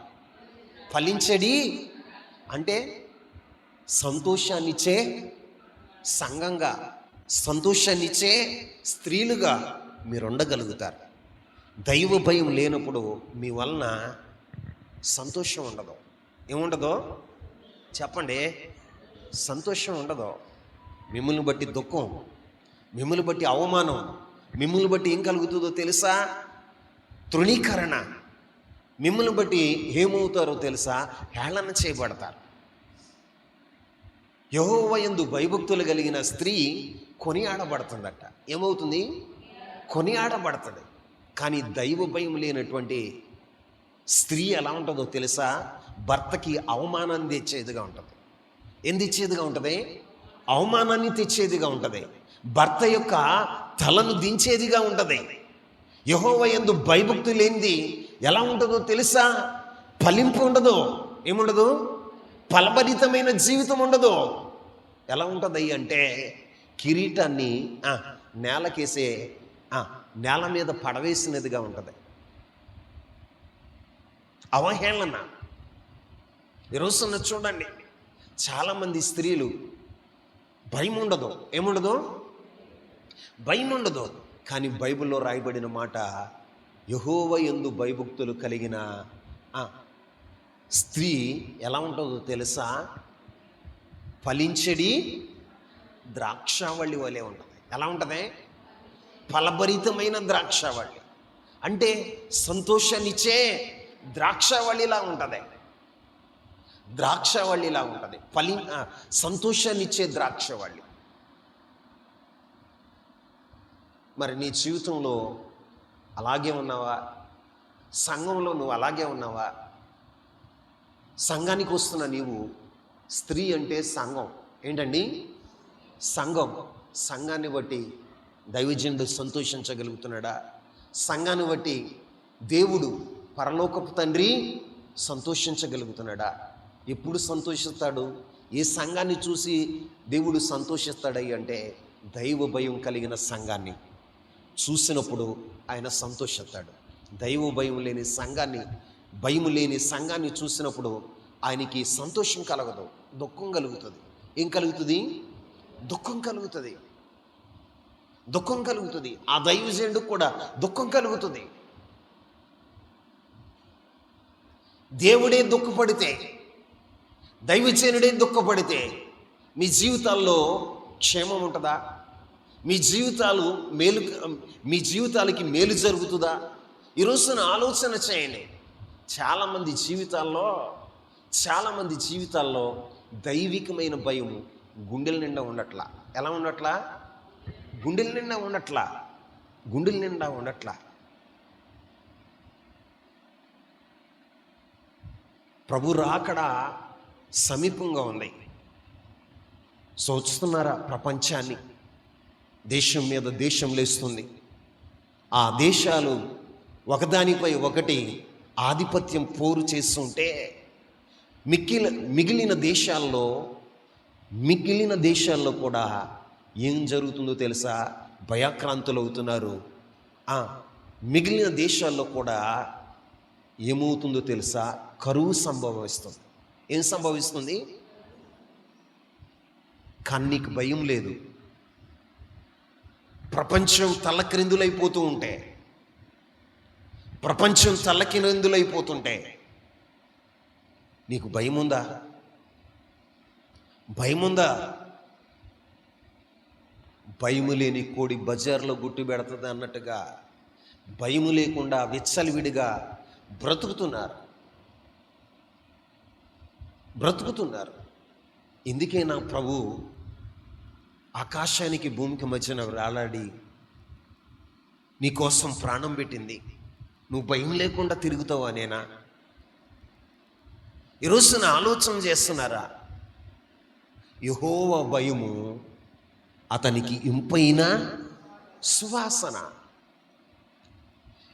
ఫలించేడి అంటే సంతోషాన్నిచ్చే సంఘంగా, సంతోషాన్నిచ్చే స్త్రీలుగా మీరు ఉండగలుగుతారు. దైవ భయం లేనప్పుడు మీ వలన సంతోషం ఉండదు. ఏముండదో చెప్పండి? సంతోషం ఉండదు. మిమ్మల్ని బట్టి దుఃఖం, మిమ్మల్ని బట్టి అవమానం, మిమ్మల్ని బట్టి ఏం కలుగుతుందో తెలుసా? తృణీకరణ. మిమ్మల్ని బట్టి ఏమవుతారో తెలుసా? హేళన చేయబడతారు. యెహోవా యందు భయభక్తులు కలిగిన స్త్రీ కొనియాడబడుతుందట. ఏమవుతుంది? కొనియాడబడుతుంది. కానీ దైవ భయం లేనటువంటి స్త్రీ ఎలా ఉంటుందో తెలుసా? భర్తకి అవమానాన్ని తెచ్చేదిగా ఉంటుంది. ఏం తెచ్చేదిగా ఉంటుంది? అవమానాన్ని తెచ్చేదిగా ఉంటుంది. భర్త యొక్క తలను దించేదిగా ఉంటుంది. యెహోవా యందు భయభక్తులు లేనిది ఎలా ఉంటుందో తెలుసా? ఫలింపు ఉండదు. ఏముండదు? ఫలభరితమైన జీవితం ఉండదు. ఎలా ఉంటుంది అంటే కిరీటాన్ని నేలకేసే నేల మీద పడవేసినదిగా ఉంటుంది. అవహేళన. ఈరోజున్న చూడండి, చాలామంది స్త్రీలు భయం ఉండదు. ఏముండదు? భయం ఉండదు. కానీ బైబిల్లో రాయబడిన మాట, యెహోవా యందు భయభక్తులు కలిగిన స్త్రీ ఎలా ఉంటుందో తెలుసా? ఫలించడి ద్రాక్షావళి వలె ఉంటుంది. ఎలా ఉంటుంది? ఫలభరితమైన ద్రాక్షావళి అంటే సంతోషాన్నిచ్చే ద్రాక్షావళిలా ఉంటుంది. ద్రాక్షావళిలా ఉంటుంది. సంతోషాన్నిచ్చే ద్రాక్షావళి. మరి నీ జీవితంలో అలాగే ఉన్నావా? సంఘంలో నువ్వు అలాగే ఉన్నావా? సంఘానికి వస్తున్న నీవు, స్త్రీ అంటే సంఘం. ఏంటండి? సంఘం. సంఘాన్ని బట్టి దైవజనుడు సంతోషించగలుగుతున్నాడా? సంఘాన్ని బట్టి దేవుడు పరలోకపు తండ్రి సంతోషించగలుగుతున్నాడా? ఎప్పుడు సంతోషిస్తాడు? ఏ సంఘాన్ని చూసి దేవుడు సంతోషిస్తాడై అంటే దైవ భయం కలిగిన సంఘాన్ని చూసినప్పుడు ఆయన సంతోషిస్తాడు. దైవ భయం లేని సంఘాన్ని, భయం లేని సంఘాన్ని చూసినప్పుడు ఆయనకి సంతోషం కలగదు, దుఃఖం కలుగుతుంది. ఏం కలుగుతుంది? దుఃఖం కలుగుతుంది. దుఃఖం కలుగుతుంది. ఆ దైవజనుడికి కూడా దుఃఖం కలుగుతుంది. దేవుడే దుఃఖపడితే, దైవజనుడే దుఃఖపడితే మీ జీవితాల్లో క్షేమం ఉంటుందా? మీ జీవితాలకి మేలు జరుగుతుందా? ఈరోజున ఆలోచన చేయండి. చాలామంది జీవితాల్లో దైవికమైన భయం గుండెల నిండా ఉండట్లా. ఎలా ఉండట్లా? గుండెల నిండా ఉండట్లా. ప్రభు రాకడ సమీపంగా ఉంది. చూస్తున్నారా ప్రపంచాన్ని? దేశం మీద దేశం లేస్తుంది. ఆ దేశాలు ఒకదానిపై ఒకటి ఆధిపత్యం పోరు చేస్తుంటే మిగిలిన దేశాల్లో కూడా ఏం జరుగుతుందో తెలుసా? భయాక్రాంతులు అవుతున్నారు. మిగిలిన దేశాల్లో కూడా ఏమవుతుందో తెలుసా? కరువు సంభవిస్తుంది. ఏం సంభవిస్తుంది? కానీ నీకు భయం లేదు. ప్రపంచం తల్లకిందులైపోతుంటే నీకు భయం ఉందా? భయము లేని కోడి బజార్లో గుట్టి పెడుతుంది అన్నట్టుగా భయము లేకుండా విచ్చలవిడిగా బ్రతుకుతున్నారు. ఇందుకే నా ప్రభు ఆకాశానికి భూమికి మధ్యన వేలాడి నీకోసం ప్రాణం పెట్టింది. నువ్వు భయం లేకుండా తిరుగుతావా? నేనా? ఈరోజున ఆలోచన చేస్తున్నారా? యెహోవా భయము అతనికి ఇంపైన సువాసన.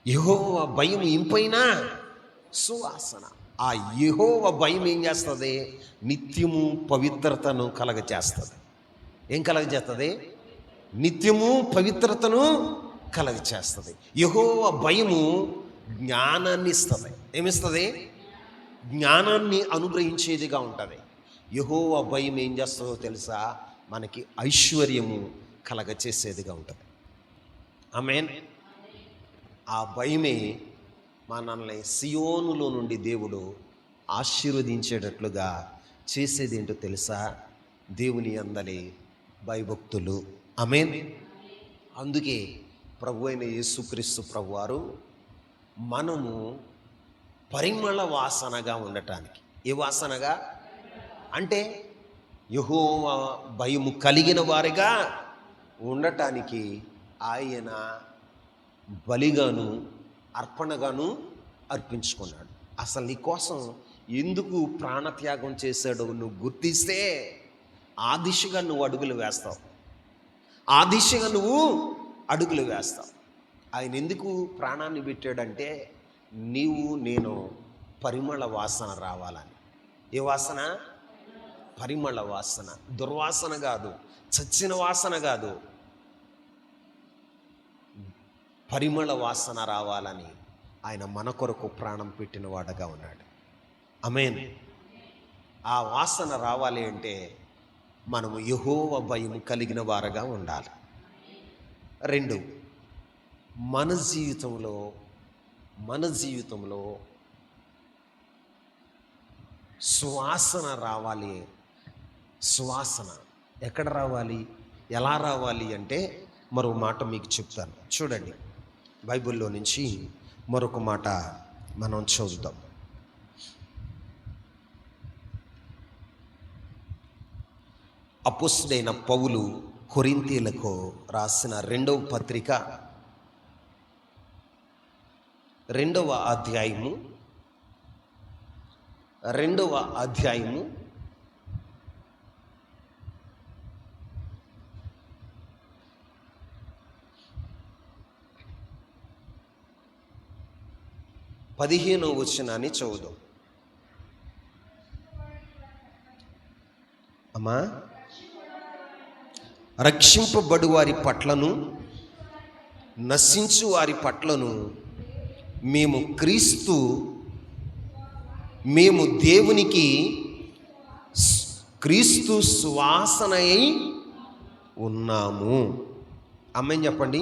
యెహోవా భయం ఇంపైన సువాసన. ఆ యెహోవా భయం ఏం చేస్తుంది? నిత్యము పవిత్రతను కలగజేస్తుంది. ఏం కలగజేస్తుంది? నిత్యము పవిత్రతను కలగచేస్తుంది. యెహోవా భయము జ్ఞానాన్ని ఇస్తుంది. ఏమిస్తుంది? జ్ఞానాన్ని అనుగ్రహించేదిగా ఉంటుంది. యెహోవా భయం ఏం చేస్తుందో తెలుసా? మనకి ఐశ్వర్యము కలగచేసేదిగా ఉంటుంది. ఆమేన్. ఆ భయమే మనల్ని సియోనులో నుండి దేవుడు ఆశీర్వదించేటట్లుగా చేసేది ఏంటో తెలుసా? దేవుని యందలి భయభక్తులు. ఆమేన్. అందుకే ప్రభు అయిన యేసుక్రీస్తు ప్రభువారు మనము పరిమళ వాసనగా ఉండటానికి, ఏ వాసనగా అంటే యెహోవా భయము కలిగిన వారిగా ఉండటానికి ఆయన బలిగాను అర్పణగాను అర్పించుకున్నాడు. అసలు నీ కోసం ఎందుకు ప్రాణత్యాగం చేశాడో నువ్వు గుర్తిస్తే ఆ దిశగా నువ్వు అడుగులు వేస్తావు. ఆ దిశగా నువ్వు అడుగులు వేస్తావు. ఆయన ఎందుకు ప్రాణాన్ని పెట్టాడంటే నీవు నేను పరిమళ వాసన రావాలని. ఏ వాసన? పరిమళ వాసన. దుర్వాసన కాదు, చచ్చిన వాసన కాదు, పరిమళ వాసన రావాలని ఆయన మన కొరకు ప్రాణం పెట్టిన వాడుగా ఉన్నాడు. ఆమేన్. ఆ వాసన రావాలి అంటే మనము యెహోవా భయం కలిగిన వారుగా ఉండాలి. 2, మన జీవితంలో సువాసన రావాలి. సువాసన ఎక్కడ రావాలి, ఎలా రావాలి అంటే మరో మాట మీకు చెప్తాను. చూడండి, బైబిల్లో నుంచి మరొక మాట మనం చదువుతాం. అపోస్తలుడైన పౌలు కొరింథీయులకు రాసిన 2వ పత్రిక 2వ అధ్యాయము 15వ వచనాన్ని చదువుదాం. అమ్మా, రక్షింపబడు వారి పట్లను నశించు వారి పట్లను మేము దేవునికి క్రీస్తు సువాసనై ఉన్నాము. అమ్మని చెప్పండి.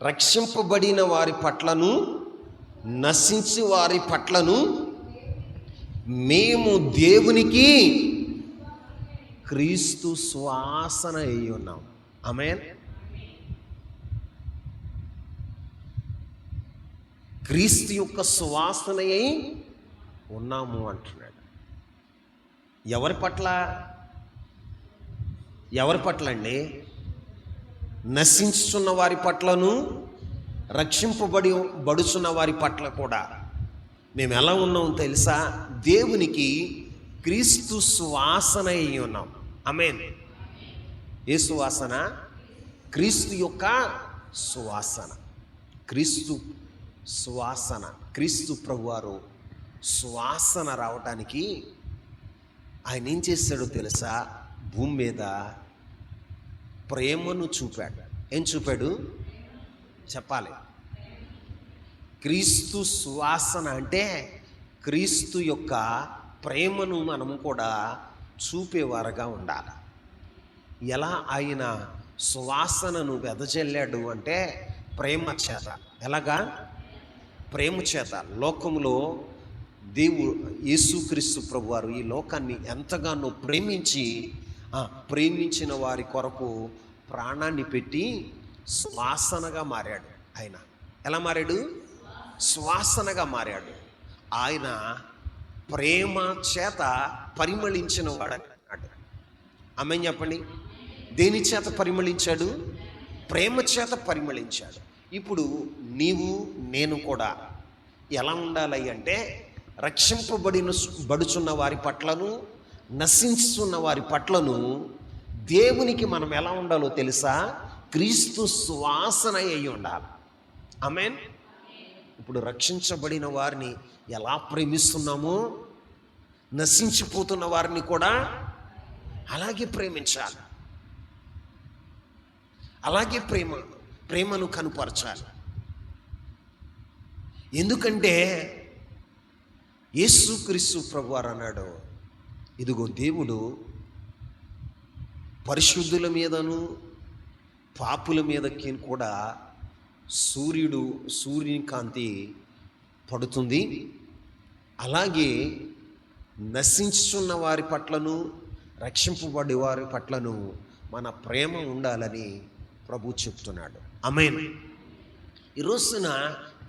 రక్షింపబడిన వారి పట్లను నశించు వారి పట్లను మేము దేవునికి క్రీస్తు సువాసన అయి ఉన్నాం. ఆమేన్. క్రీస్తు యొక్క సువాసన అయి ఉన్నాము అంటున్నాడు. ఎవరి పట్ల అండి? నశించుచున్న వారి పట్లను బడుచున్న వారి పట్ల కూడా మేము ఎలా ఉన్నాం తెలుసా? దేవునికి క్రీస్తు సువాసన అయి ఉన్నాం. ఆమేన్. ఏ సువాసన? క్రీస్తు యొక్క సువాసన. క్రీస్తు సువాసన. క్రీస్తు ప్రభువారు సువాసన రావటానికి ఆయన ఏం చేశాడో తెలుసా? భూమి మీద ప్రేమను చూపాడు. ఏం చూపాడు చెప్పాలి? క్రీస్తు సువాసన అంటే క్రీస్తు యొక్క ప్రేమను మనము కూడా చూపేవారుగా ఉండాలి. ఎలా ఆయన సువాసనను వెదజల్లాడు అంటే ప్రేమ చేత. ఎలాగా? ప్రేమ చేత. లోకములో యేసుక్రీస్తు ప్రభువారు ఈ లోకాన్ని ఎంతగానో ప్రేమించిన వారి కొరకు ప్రాణాన్ని పెట్టి సువాసనగా మారాడు. ఆయన ఎలా మారాడు? సువాసనగా మారాడు. ఆయన ప్రేమ చేత పరిమళించిన వాడు అన్నాడు. ఆమేన్ చెప్పండి. దేని చేత పరిమళించాడు? ప్రేమ చేత పరిమళించాడు. ఇప్పుడు నీవు నేను కూడా ఎలా ఉండాలి అంటే బడుచున్న వారి పట్లను నశించుతున్న వారి పట్లను దేవునికి మనం ఎలా ఉండాలో తెలుసా? క్రీస్తు సువాసన అయి ఉండాలి. ఆమేన్. ఇప్పుడు రక్షించబడిన వారిని ఎలా ప్రేమిస్తున్నామో నశించిపోతున్న వారిని కూడా అలాగే ప్రేమించాలి. అలాగే ప్రేమను కనుపరచాలి. ఎందుకంటే యేసుక్రీస్తు ప్రభువారు అన్నాడు, ఇదిగో దేవుడు పరిశుద్ధుల మీదను పాపుల మీదకి కూడా సూర్యుని కాంతి పడుతుంది, అలాగే నశించుచున్న వారి పట్లను రక్షింపబడే వారి పట్లను మన ప్రేమ ఉండాలని ప్రభు చెప్తున్నాడు. ఆమేన్. ఈ రోజున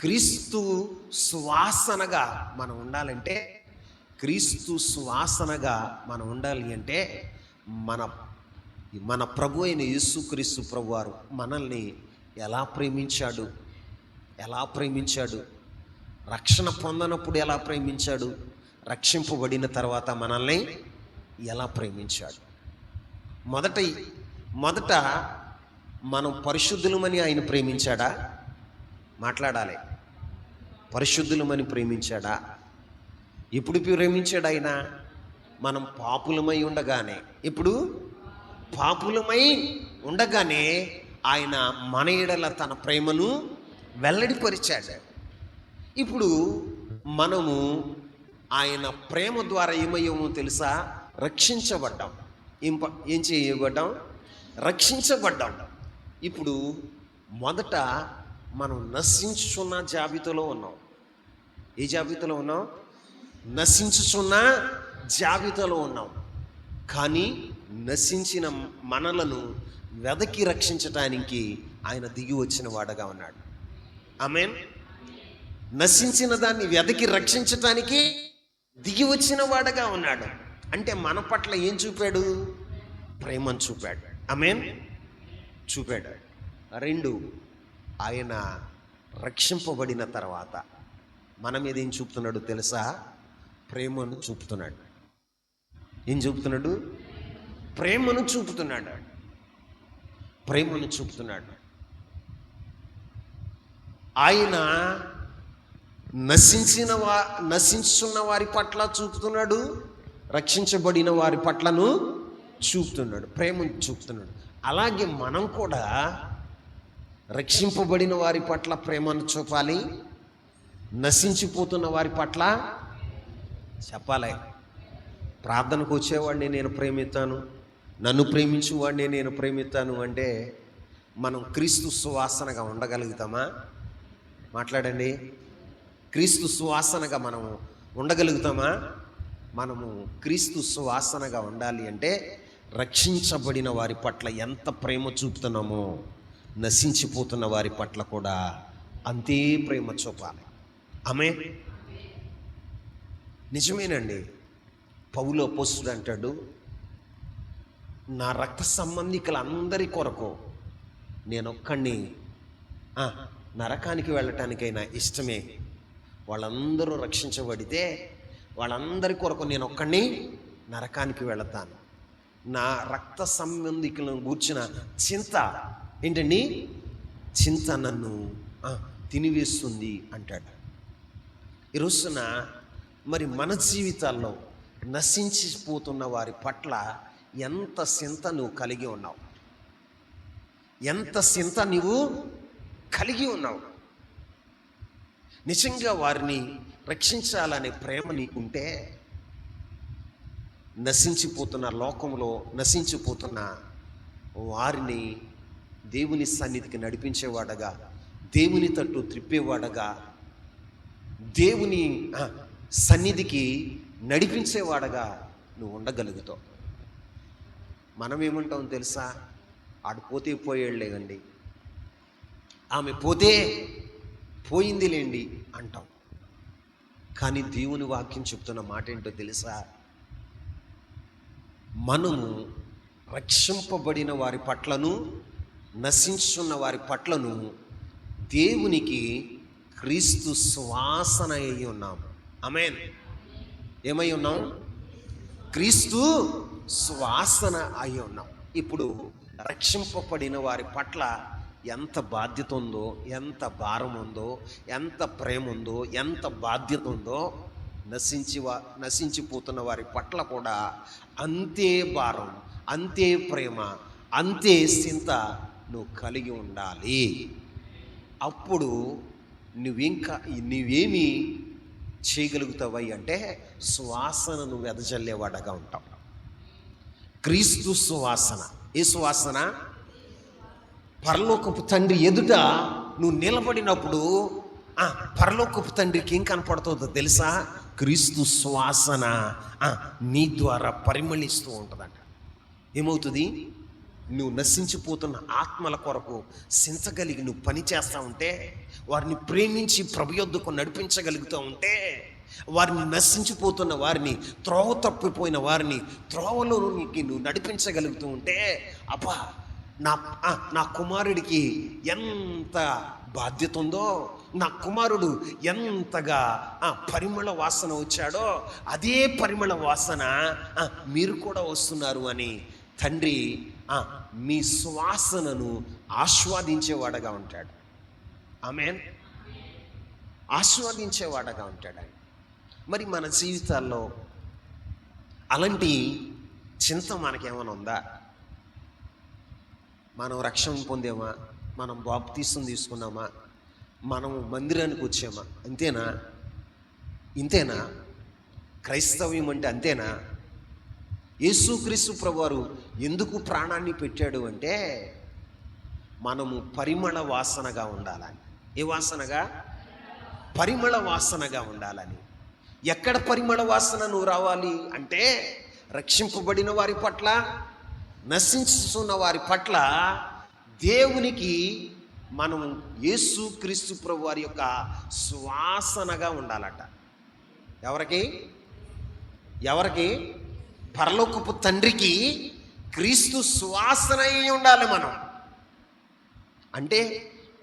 క్రీస్తు సువాసనగా మనం ఉండాలంటే, క్రీస్తు సువాసనగా మనం ఉండాలి అంటే మన ప్రభు అయిన యేసుక్రీస్తు ప్రభు వారు మనల్ని ఎలా ప్రేమించాడు, రక్షణ పొందనప్పుడు ఎలా ప్రేమించాడు, రక్షింపబడిన తర్వాత మనల్ని ఎలా ప్రేమించాడు. మొదట మనం పరిశుద్ధులమని ఆయన ప్రేమించాడా? మాట్లాడాలి. పరిశుద్ధులమని ప్రేమించాడా? ఎప్పుడు ప్రేమించాడు ఆయన? మనం పాపులమై ఉండగానే ఆయన మన ఎడల తన ప్రేమను వెల్లడిపరిచాడు. ఇప్పుడు మనము ఆయన ప్రేమ ద్వారా ఏమయ్యామో తెలుసా? రక్షించబడ్డాం. ఏం చేయబడ్డాం? రక్షించబడ్డాం. ఇప్పుడు మొదట మనం నశించుచున్న జాబితాలో ఉన్నాం. ఏ జాబితాలో ఉన్నాం? నశించుచున్న జాబితాలో ఉన్నాం. కానీ నశించిన మనలను వెదకి రక్షించటానికి ఆయన దిగి వచ్చిన వాడగా ఉన్నాడు. ఆమేన్. నశించిన దాన్ని వెదకి రక్షించటానికి దిగి వచ్చిన వాడగా ఉన్నాడు. అంటే మన పట్ల ఏం చూపాడు? ప్రేమను చూపాడు. ఆమేన్. చూపాడు. 2, ఆయన రక్షింపబడిన తర్వాత మన మీద ఏం చూపుతున్నాడు తెలుసా? ప్రేమను చూపుతున్నాడు. ఏం చూపుతున్నాడు? ప్రేమను చూపుతున్నాడు. ఆయన నశించున్న వారి పట్ల చూపుతున్నాడు, రక్షించబడిన వారి పట్లను చూపుతున్నాడు, ప్రేమను చూపుతున్నాడు. అలాగే మనం కూడా రక్షింపబడిన వారి పట్ల ప్రేమను చూపాలి, నశించిపోతున్న వారి పట్ల చెప్పాలి. ప్రార్థనకు వచ్చేవాడిని నేను ప్రేమిస్తాను, నన్ను ప్రేమించేవాడిని నేను ప్రేమిస్తాను అంటే మనం క్రీస్తు సువాసనగా ఉండగలుగుతామా? మాట్లాడండి. క్రీస్తు సువాసనగా మనము ఉండగలుగుతామా? మనము క్రీస్తు సువాసనగా ఉండాలి అంటే రక్షించబడిన వారి పట్ల ఎంత ప్రేమ చూపుతున్నామో నశించిపోతున్న వారి పట్ల కూడా అంతే ప్రేమ చూపాలి. ఆమేన్. నిజమేనండి. పౌలు అపోస్తలుడు అంటాడు, నా రక్త సంబంధికులందరి కొరకు నేనొక్కడిని నరకానికి వెళ్ళటానికైనా ఇష్టమే. వాళ్ళందరూ రక్షించబడితే వాళ్ళందరి కొరకు నేను ఒక్కడిని నరకానికి వెళతాను. నా రక్త సంబంధికులను గూర్చిన చింత ఏంటండి? చింత నన్ను తినివేస్తుంది అంటాడు. ఈ రోజున మరి మన జీవితాల్లో నశించిపోతున్న వారి పట్ల ఎంత చింత నువ్వు కలిగి ఉన్నావు? ఎంత చింత నువ్వు కలిగి ఉన్నావు? నిజంగా వారిని రక్షించాలనే ప్రేమ నీకుంటే నశించిపోతున్న లోకంలో నశించిపోతున్న వారిని దేవుని సన్నిధికి నడిపించేవాడగా, దేవుని తట్టు త్రిప్పేవాడగా, దేవుని సన్నిధికి నడిపించేవాడగా నువ్వు ఉండగలుగుతావు. మనం ఏమంటాం తెలుసా? ఆడు పోతే పోయేళ్ళేగండి, ఆమె పోతే పోయిందిలేండి అంటాం. కానీ దేవుని వాక్యం చెప్తున్న మాట ఏంటో తెలుసా? మనము రక్షింపబడిన వారి పట్లను నశించున్న వారి పట్లను దేవునికి క్రీస్తు సువాసన అయి ఉన్నాం. ఆమేన్. ఏమై ఉన్నాం? క్రీస్తు సువాసన అయి ఉన్నాం. ఇప్పుడు రక్షింపబడిన వారి పట్ల ఎంత బాధ్యత ఉందో, ఎంత భారం ఉందో, ఎంత ప్రేమ ఉందో, ఎంత బాధ్యత ఉందో, నశించిపోతున్న వారి పట్ల కూడా అంతే భారం, అంతే ప్రేమ, అంతే చింత నువ్వు కలిగి ఉండాలి. అప్పుడు నువ్వేమి చేయగలుగుతావై అంటే సువాసనను వెదజల్లేవాడగా ఉంటావు. క్రీస్తు సువాసన. ఏ సువాసన? పరలోకపు తండ్రి ఎదుట నువ్వు నిలబడినప్పుడు పరలోకపు తండ్రికి ఏం కనపడుతుందో తెలుసా? క్రీస్తు సువాసన నీ ద్వారా పరిమళిస్తూ ఉంటుందంట. ఏమవుతుంది? నువ్వు నశించిపోతున్న ఆత్మల కొరకు సించగలిగి నువ్వు పని చేస్తూ ఉంటే, వారిని ప్రేమించి ప్రభు యొద్దకు నడిపించగలుగుతూ ఉంటే, వారిని నశించిపోతున్న వారిని, త్రోవ తప్పిపోయిన వారిని త్రోవలోనికి నువ్వు నడిపించగలుగుతూ ఉంటే, అబ్బా నా కుమారుడికి ఎంత బాధ్యత ఉందో, నా కుమారుడు ఎంతగా పరిమళ వాసన వచ్చాడో అదే పరిమళ వాసన మీరు కూడా వస్తున్నారు అని తండ్రి మీ సువాసనను ఆస్వాదించేవాడగా ఉంటాడు. ఆమేన్. ఆస్వాదించేవాడగా ఉంటాడు ఆయన. మరి మన జీవితాల్లో అలాంటి చింత మనకేమైనా ఉందా? మనం రక్షణ పొందామా? మనం బాప్తీసం తీసుకున్నామా? మనం మందిరానికి వచ్చామా? అంతేనా? ఇంతేనా? క్రైస్తవ్యం అంటే అంతేనా? యేసుక్రీస్తు ప్రభువారు ఎందుకు ప్రాణాన్ని పెట్టాడు అంటే మనము పరిమళ వాసనగా ఉండాలని. ఏ వాసనగా? పరిమళ వాసనగా ఉండాలని. ఎక్కడ పరిమళ వాసన నువ్వు రావాలి అంటే రక్షింపబడిన వారి పట్ల, నశించుతున్న వారి పట్ల దేవునికి మనం యేసుక్రీస్తు ప్రభువారి యొక్క సువాసనగా ఉండాలట. ఎవరికి? పరలోకపు తండ్రికి క్రీస్తు సువాసన అయి ఉండాలి మనం. అంటే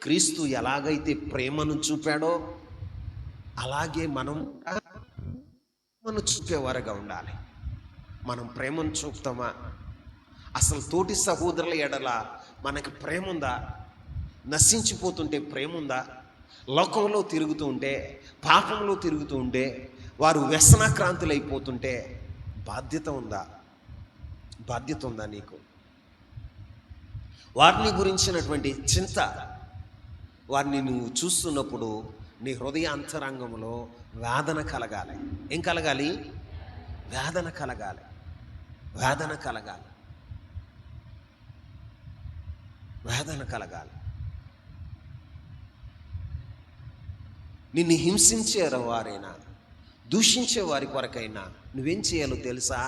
క్రీస్తు ఎలాగైతే ప్రేమను చూపాడో అలాగే మనం చూపేవారుగా ఉండాలి. మనం ప్రేమను చూపుతామా? అసలు తోటి సహోదరుల ఎడల మనకి ప్రేమ ఉందా? నశించిపోతుంటే ప్రేమ ఉందా? లోకంలో తిరుగుతూ ఉంటే, పాపంలో తిరుగుతూ ఉంటే, వారు వ్యసనాక్రాంతులైపోతుంటే బాధ్యత ఉందా నీకు? వారిని గురించినటువంటి చింత, వారిని నువ్వు చూస్తున్నప్పుడు నీ హృదయ అంతరంగంలో వేదన కలగాలి. ఏం కలగాలి? వేదన కలగాలి. నిన్ను హింసించే వారైనా, దూషించే వారి కొరకైనా నువ్వేం చేయాలో తెలుసా?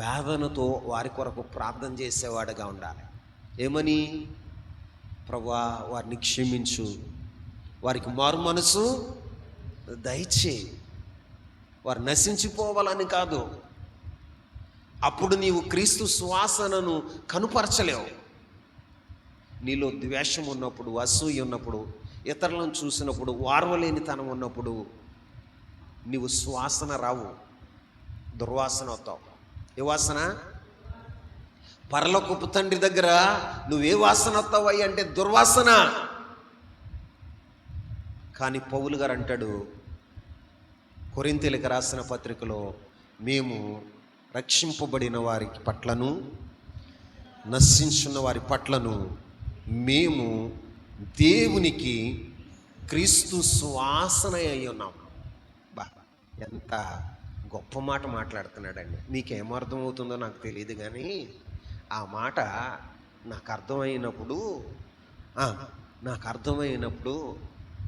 వేదనతో వారి కొరకు ప్రార్థన చేసేవాడుగా ఉండాలి. ఏమని? ప్రభువా, వారిని క్షమించు, వారికి మారు మనసు దయచేయి. వారు నశించిపోవాలని కాదు. అప్పుడు నీవు క్రీస్తు సువాసనను కనుపరచలేవు. నీలో ద్వేషం ఉన్నప్పుడు, అసూయ ఉన్నప్పుడు, ఇతరులను చూసినప్పుడు వార్వలేనితనం ఉన్నప్పుడు నీవు సువాసన రావు, దుర్వాసన అవుతావు. ఏ వాసన? పరలోకపు తండ్రి దగ్గర నువ్వే వాసన వస్తావయ్యి అంటే దుర్వాసన. కానీ పౌలు గారు అంటాడు కొరింథీయులకు రాసిన పత్రికలో, మేము రక్షింపబడిన వారి పట్లను, నశించున్న వారి పట్లను మేము దేవునికి క్రీస్తు సువాసన అయి ఉన్నాం. ఎంత గొప్ప మాట మాట్లాడుతున్నాడండి. మీకేమర్థం అవుతుందో నాకు తెలియదు, కానీ ఆ మాట నాకు అర్థమైనప్పుడు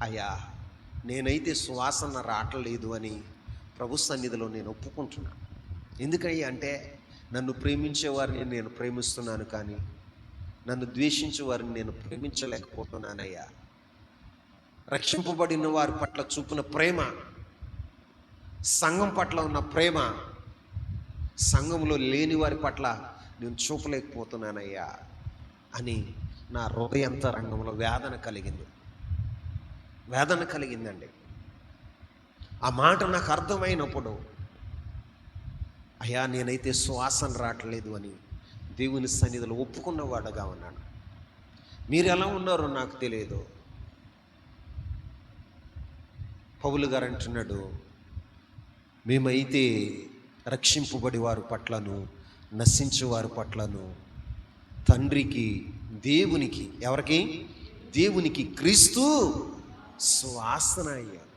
అయ్యా, నేనైతే సువాసన రావట్లేదు అని ప్రభు సన్నిధిలో నేను ఒప్పుకుంటున్నాను. ఎందుకయ్యా అంటే నన్ను ప్రేమించేవారిని నేను ప్రేమిస్తున్నాను, కానీ నన్ను ద్వేషించే వారిని నేను ప్రేమించలేకపోతున్నానయ్యా. రక్షింపబడిన వారి పట్ల చూపిన ప్రేమ, సంఘం పట్ల ఉన్న ప్రేమ, సంఘంలో లేని వారి పట్ల నేను చూపలేకపోతున్నానయ్యా అని నా హృదయాంతరంగంలో వేదన కలిగిందండి. ఆ మాట నాకు అర్థమైనప్పుడు, అయ్యా నేనైతే సువాసన రావట్లేదు అని దేవుని సన్నిధిలో ఒప్పుకున్నవాడుగా ఉన్నాను. మీరు ఎలా ఉన్నారో నాకు తెలియదు. పౌలు గారు అంటున్నాడు, మేమైతే రక్షింపబడి వారి పట్లను, నశించే వారి పట్లను తండ్రికి, దేవునికి, ఎవరికి? దేవునికి క్రీస్తు సువాసన అయ్యాడు.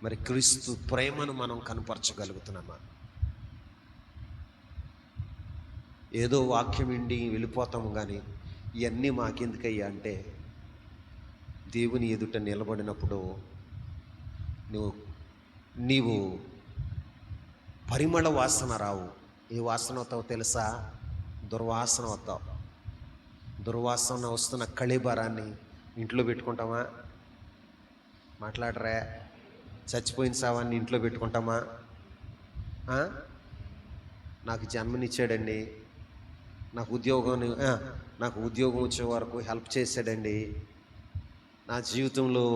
మరి క్రీస్తు ప్రేమను మనం కనపరచగలుగుతున్నామా? ఏదో వాక్యం విండి వెళ్ళిపోతాము, కానీ ఇవన్నీ మాకెందుకయ్యా అంటే, దేవుని ఎదుట నిలబడినప్పుడు నీవు పరిమళ వాసన రావు. ఏ వాసన అవుతావు తెలుసా? దుర్వాసన అవుతావు. దుర్వాసన వస్తున్న కళేబరాన్ని ఇంట్లో పెట్టుకుంటామా? మాట్లాడరా? చచ్చిపోయిన శవాన్ని ఇంట్లో పెట్టుకుంటామా? నాకు జన్మనిచ్చాడండి, నాకు ఉద్యోగం వచ్చే వరకు హెల్ప్ చేశాడండి, నా జీవితంలో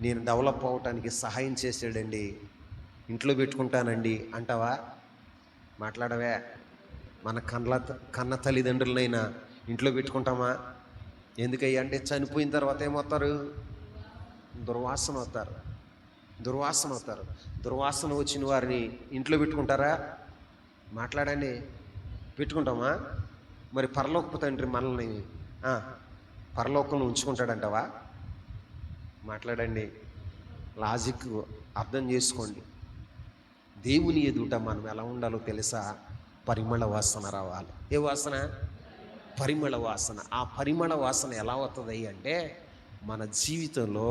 నేను డెవలప్ అవ్వటానికి సహాయం చేశాడండి, ఇంట్లో పెట్టుకుంటానండి అంటావా? మాట్లాడవే? మన కన్న తల్లిదండ్రులనైనా ఇంట్లో పెట్టుకుంటామా? ఎందుకయ్యా అంటే చనిపోయిన తర్వాత ఏమవుతారు? దుర్వాసన అవుతారు. దుర్వాసన వచ్చిన వారిని ఇంట్లో పెట్టుకుంటారా? మాట్లాడండి. పెట్టుకుంటామా? మరి పరలోకపు తండ్రి మనల్ని పరలోకంలో ఉంచుకుంటాడంటావా? మాట్లాడండి. లాజిక్ అర్థం చేసుకోండి. దేవుని ఎదుట మనం ఎలా ఉండాలో తెలుసా? పరిమళ వాసన రావాలి. ఏ వాసన? పరిమళ వాసన. ఆ పరిమళ వాసన ఎలా అవుతుంది అంటే, మన జీవితంలో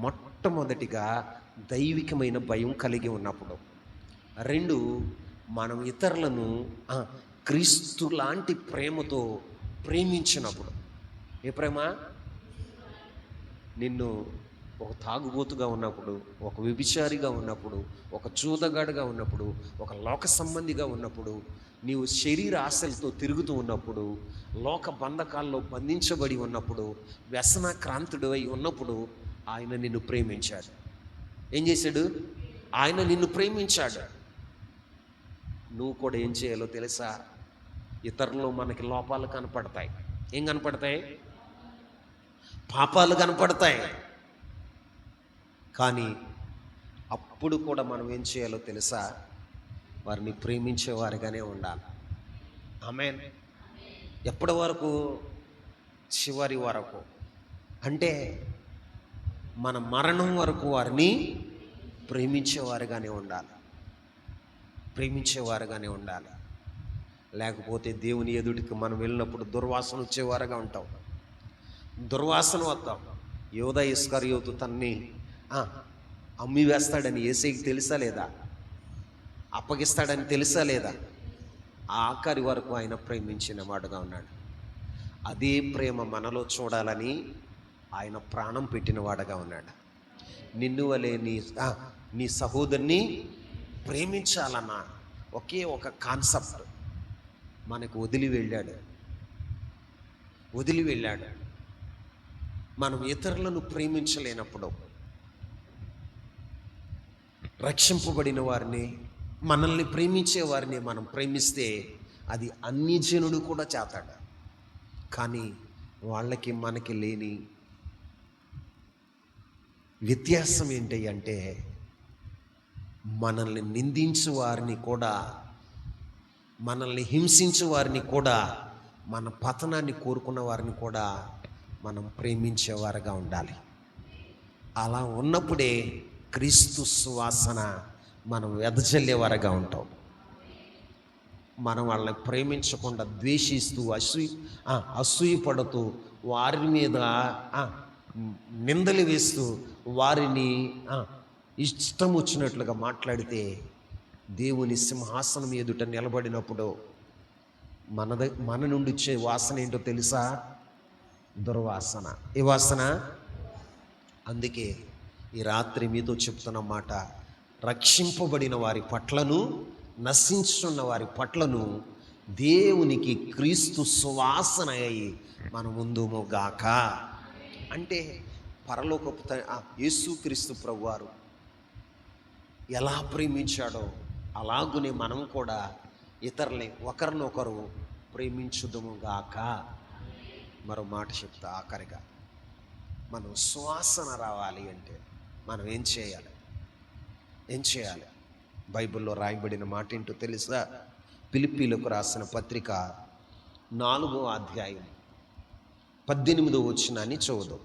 మొట్టమొదటిగా దైవికమైన భయం కలిగి ఉన్నప్పుడు. 2, మనం ఇతరులను క్రీస్తు లాంటి ప్రేమతో ప్రేమించినప్పుడు. ఏ ప్రేమ? నిన్ను ఒక తాగుబోతుగా ఉన్నప్పుడు, ఒక వ్యభిచారిగా ఉన్నప్పుడు, ఒక జూదగాడుగా ఉన్నప్పుడు, ఒక లోక సంబంధిగా ఉన్నప్పుడు, నీవు శరీర ఆశలతో తిరుగుతూ ఉన్నప్పుడు, లోక బంధకాల్లో బంధించబడి ఉన్నప్పుడు, వ్యసనాక్రాంతుడు అయి ఉన్నప్పుడు ఆయన నిన్ను ప్రేమించాడు. ఏం చేశాడు? ఆయన నిన్ను ప్రేమించాడు. నువ్వు కూడా ఏం చేయాలో తెలుసా? ఇతరుల్లో మనకి లోపాలు కనపడతాయి. ఏం కనపడతాయి? పాపాలు కనపడతాయి. కానీ అప్పుడు కూడా మనం ఏం చేయాలో తెలుసా? వారిని ప్రేమించేవారిగానే ఉండాలి. ఆమేన్. ఎప్పటి వరకు? చివరి వరకు. అంటే మన మరణం వరకు వారిని ప్రేమించేవారుగానే ఉండాలి. లేకపోతే దేవుని ఎదుటికి మనం వెళ్ళినప్పుడు దుర్వాసన వచ్చేవారుగా ఉంటాం. దుర్వాసన వస్తాం. యోధా ఇస్కరియోతు తన్ని అమ్మి వేస్తాడని యేసయ్యకి తెలుసా లేదా? అప్పగిస్తాడని తెలుసా లేదా? ఆఖరి వరకు ఆయన ప్రేమించిన వాడుగా ఉన్నాడు. అదే ప్రేమ మనలో చూడాలని ఆయన ప్రాణం పెట్టిన వాడుగా ఉన్నాడు. నిన్ను వలె నీ సహోదరుని ప్రేమించాలన్న ఒకే ఒక కాన్సెప్ట్ మనకు వదిలి వెళ్ళాడు. మనం ఇతరులను ప్రేమించలేనప్పుడు, రక్షింపబడిన వారిని, మనల్ని ప్రేమించే వారిని మనం ప్రేమిస్తే అది అన్ని జనుడు కూడా చేస్తాడు. కానీ వాళ్ళకి మనకి లేని వ్యత్యాసం ఏంటి అంటే, మనల్ని నిందించు వారిని కూడా, మనల్ని హింసించే వారిని కూడా, మన పతనాన్ని కోరుకున్న వారిని కూడా మనం ప్రేమించేవారుగా ఉండాలి. అలా ఉన్నప్పుడే క్రీస్తు సువాసన మనం వెదజల్లేవారుగా ఉంటాం. మనం వాళ్ళని ప్రేమించకుండా ద్వేషిస్తూ అసూయపడుతూ వారి మీద నిందలు వేస్తూ వారిని ఇష్టం వచ్చినట్లుగా మాట్లాడితే, దేవుని సింహాసనం ఎదుట నిలబడినప్పుడు మన నుండి వచ్చే వాసన ఏంటో తెలుసా? దుర్వాసన. ఏ వాసన? అందుకే ఈ రాత్రి మీతో చెప్తున్న మాట, రక్షింపబడిన వారి పట్లను, నశించున్న వారి పట్లను దేవునికి క్రీస్తు సువాసన అయి మన ముందుము గాక. అంటే పరలోకపు యేసుక్రీస్తు ప్రభువారు ఎలా ప్రేమించాడో అలాగునే మనం కూడా ఇతరుల్ని ఒకరినొకరు ప్రేమించుదుము గాక. మరో మాట చెప్తా ఆఖరిగా, మనం సువాసన రావాలి అంటే మనం ఏం చేయాలి? బైబిల్లో రాయబడిన మాట ఏంటో తెలుసా? ఫిలిప్పీలకు రాసిన పత్రిక 4వ అధ్యాయం 18వ వచనాన్ని చదువుదాం.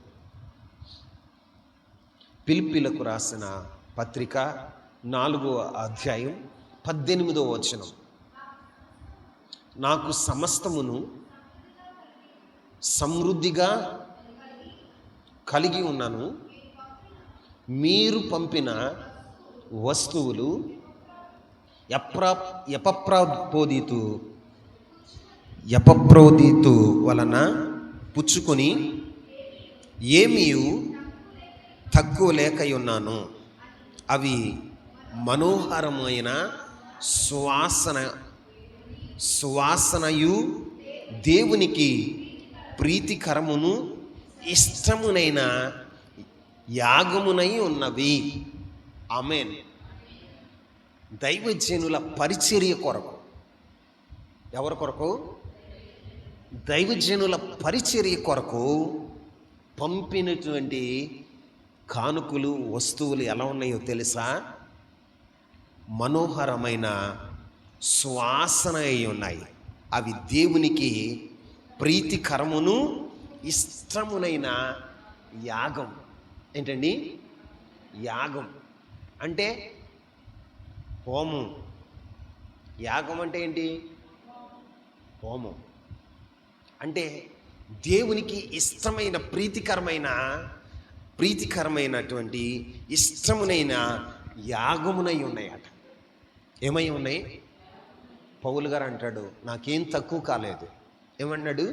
ఫిలిప్పీలకు రాసిన పత్రిక 4వ అధ్యాయం 18వ వచనం. నాకు సమస్తమును సమృద్ధిగా కలిగి ఉన్నాను, మీరు పంపిన వస్తువులు ఎపప్రోదీతు వలన పుచ్చుకొని ఏమీ తక్కువ లేకయున్నాను. అవి మనోహరమైన సువాసనయు దేవునికి ప్రీతికరమును ఇష్టమునైన యాగమునై ఉన్నవి. ఆమేన్. దైవజనుల పరిచర్య కొరకు, ఎవరి కొరకు? దైవజనుల పరిచర్య కొరకు పంపినటువంటి కానుకలు, వస్తువులు ఎలా ఉన్నాయో తెలుసా? మనోహరమైన సువాసన అయి ఉన్నాయి. అవి దేవునికి ప్రీతికరమును ఇష్టమునైన యాగం. ఏంటండి? యాగం అంటే హోమం. యాగం అంటే ఏంటి? హోమం అంటే దేవునికి ఇష్టమైన ప్రీతికరమైనటువంటి ఇష్టమునైన యాగమునై ఉన్నాయట. ఏమై ఉన్నాయి? పౌలు గారు అంటాడు, నాకేం తక్కువ కాలేదు. ఏమన్నాడు?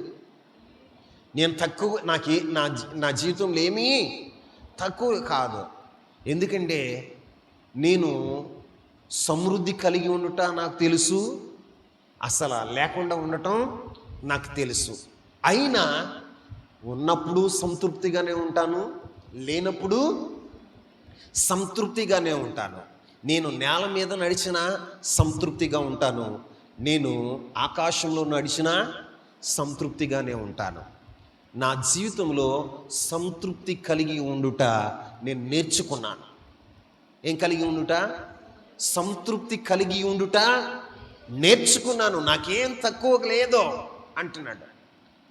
నేను తక్కువ, నా జీవితంలో ఏమీ తక్కువ కాదు. ఎందుకంటే నేను సమృద్ధి కలిగి ఉండుట నాకు తెలుసు, అసలు లేకుండా ఉండటం నాకు తెలుసు. అయినా ఉన్నప్పుడు సంతృప్తిగానే ఉంటాను, లేనప్పుడు సంతృప్తిగానే ఉంటాను. నేను నేల మీద నడిచినా సంతృప్తిగా ఉంటాను, నేను ఆకాశంలో నడిచినా సంతృప్తిగానే ఉంటాను. నా జీవితంలో సంతృప్తి కలిగి ఉండుట నేను నేర్చుకున్నాను. ఏం కలిగి ఉండుట? సంతృప్తి కలిగి ఉండుట నేర్చుకున్నాను. నాకేం తక్కువ లేదో అంటున్నాడు.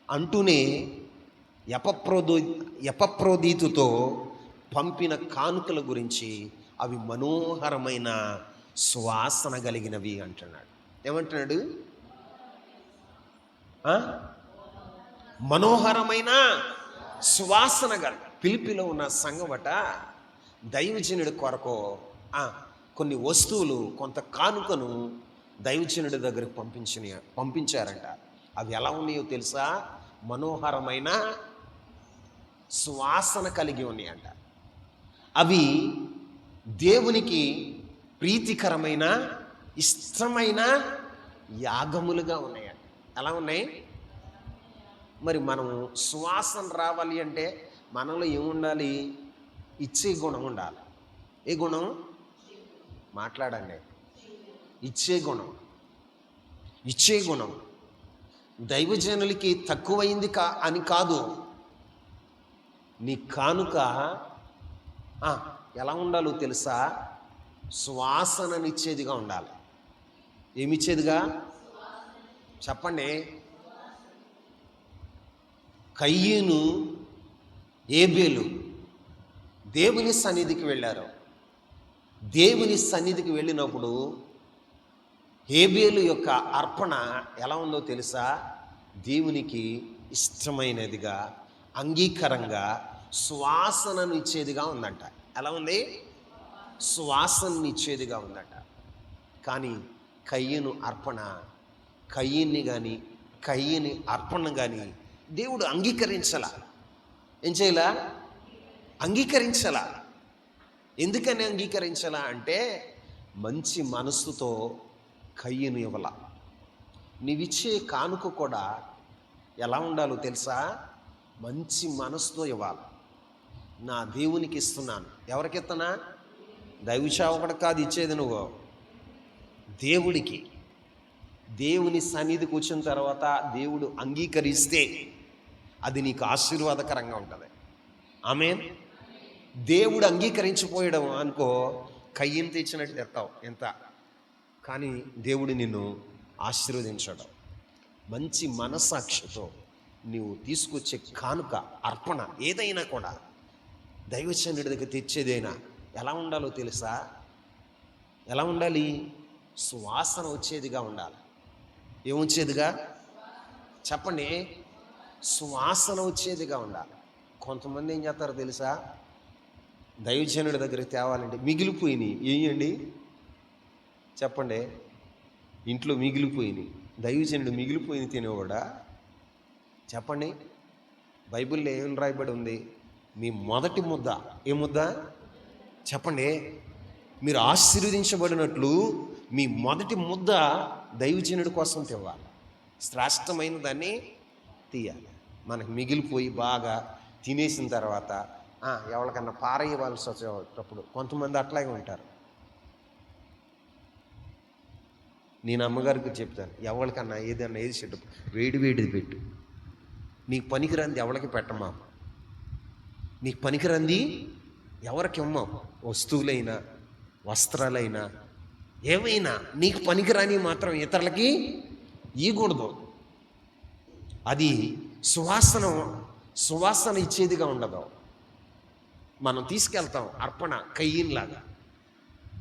అంటూనే ఎపప్రోదీతుతో పంపిన కానుకల గురించి, అవి మనోహరమైన సువాసన కలిగినవి అంటున్నాడు. ఏమంటున్నాడు? మనోహరమైన సువాసన గల. ఫిలిప్పీలో ఉన్న సంఘమట దైవజనుడి కొరకు కొన్ని వస్తువులు, కొంత కానుకను దైవజనుడి దగ్గరకు పంపించారంట. అవి ఎలా ఉన్నాయో తెలుసా? మనోహరమైన సువాసన కలిగి ఉన్నాయంట. అవి దేవునికి ప్రీతికరమైన ఇష్టమైన యాగములుగా ఉన్నాయంట. ఎలా ఉన్నాయి? మరి మనం సువాసన రావాలి అంటే మనలో ఏముండాలి? ఇచ్చే గుణం ఉండాలి. ఏ గుణం? మాట్లాడండి. ఇచ్చే గుణం. దైవజనులకి తక్కువైంది అని కాదు. నీ కానుక ఎలా ఉండాలో తెలుసా? సువాసననిచ్చేదిగా ఉండాలి. ఏమిచ్చేదిగా? చెప్పండి. కయ్యను, ఏబేలు దేవుని సన్నిధికి వెళ్ళారు. దేవుని సన్నిధికి వెళ్ళినప్పుడు ఏబేలు యొక్క అర్పణ ఎలా ఉందో తెలుసా? దేవునికి ఇష్టమైనదిగా, అంగీకారంగా, సువాసనను ఇచ్చేదిగా ఉందంట. ఎలా ఉంది? సువాసనని ఇచ్చేదిగా ఉందట. కానీ కయ్యను అర్పణ, కయ్యని అర్పణ కానీ దేవుడు అంగీకరించలా. ఏం చేయలా? అంగీకరించలా. ఎందుకని అంగీకరించలా అంటే మంచి మనస్సుతో కయ్యను ఇవ్వాల. నీవిచ్చే కానుక కూడా ఎలా ఉండాలో తెలుసా? మంచి మనసుతో ఇవ్వాలి. నా దేవునికి ఇస్తున్నాను. ఎవరికి ఇస్తున్నా? దైవసేవకుడు కాదు ఇచ్చేది, నువ్వు దేవుడికి. దేవుని సన్నిధికి వచ్చిన తర్వాత దేవుడు అంగీకరిస్తే అది నీకు ఆశీర్వాదకరంగా ఉంటుంది. ఆమేన్. దేవుడు అంగీకరించిపోయడం అనుకో, కయ్యం తెచ్చినట్టు తెస్తావు ఎంత, కానీ దేవుడు నిన్ను ఆశీర్వదించడం. మంచి మనస్సాక్షితో నీవు తీసుకొచ్చే కానుక, అర్పణ ఏదైనా కూడా దైవచనుడి దగ్గర తెచ్చేదైనా ఎలా ఉండాలో తెలుసా? ఎలా ఉండాలి? సువాసన వచ్చేదిగా ఉండాలి. ఏమొచ్చేదిగా చెప్పండి? సువాసన వచ్చేదిగా ఉండాలి. కొంతమంది ఏం చేస్తారో తెలుసా? దైవజనుడి దగ్గరికి తేవాలంటే మిగిలిపోయినాయి వేయండి, చెప్పండి. ఇంట్లో మిగిలిపోయినాయి, దైవజనుడు మిగిలిపోయిన తినేవాడా? చెప్పండి. బైబిల్లో ఏం రాయబడి ఉంది? మీ మొదటి ముద్ద ఏ ముద్ద చెప్పండి? మీరు ఆశీర్వదించబడినట్లు మీ మొదటి ముద్ద దైవజనుడి కోసం తేవాలి. శ్రేష్టమైన దాన్ని తీయాలి. మనకు మిగిలిపోయి బాగా తినేసిన తర్వాత ఎవరికన్నా పారేయవలసి వచ్చేటప్పుడు కొంతమంది అట్లాగే ఉంటారు. నేను అమ్మగారికి చెప్తాను, ఎవరికన్నా ఏదన్నా వేసేటప్పుడు వేడిది పెట్టు. నీకు పనికిరంది ఎవరికి పెట్టమా, నీకు పనికిరంది ఎవరికి ఇమ్మా. వస్తువులైనా వస్త్రాలైనా ఏమైనా నీకు పనికిరాని మాత్రం ఇతరులకి ఇవ్వకూడదు. అది సువాసన ఇచ్చేదిగా ఉండదు. మనం తీసుకెళ్తాం అర్పణ కయ్యిన్లాగా.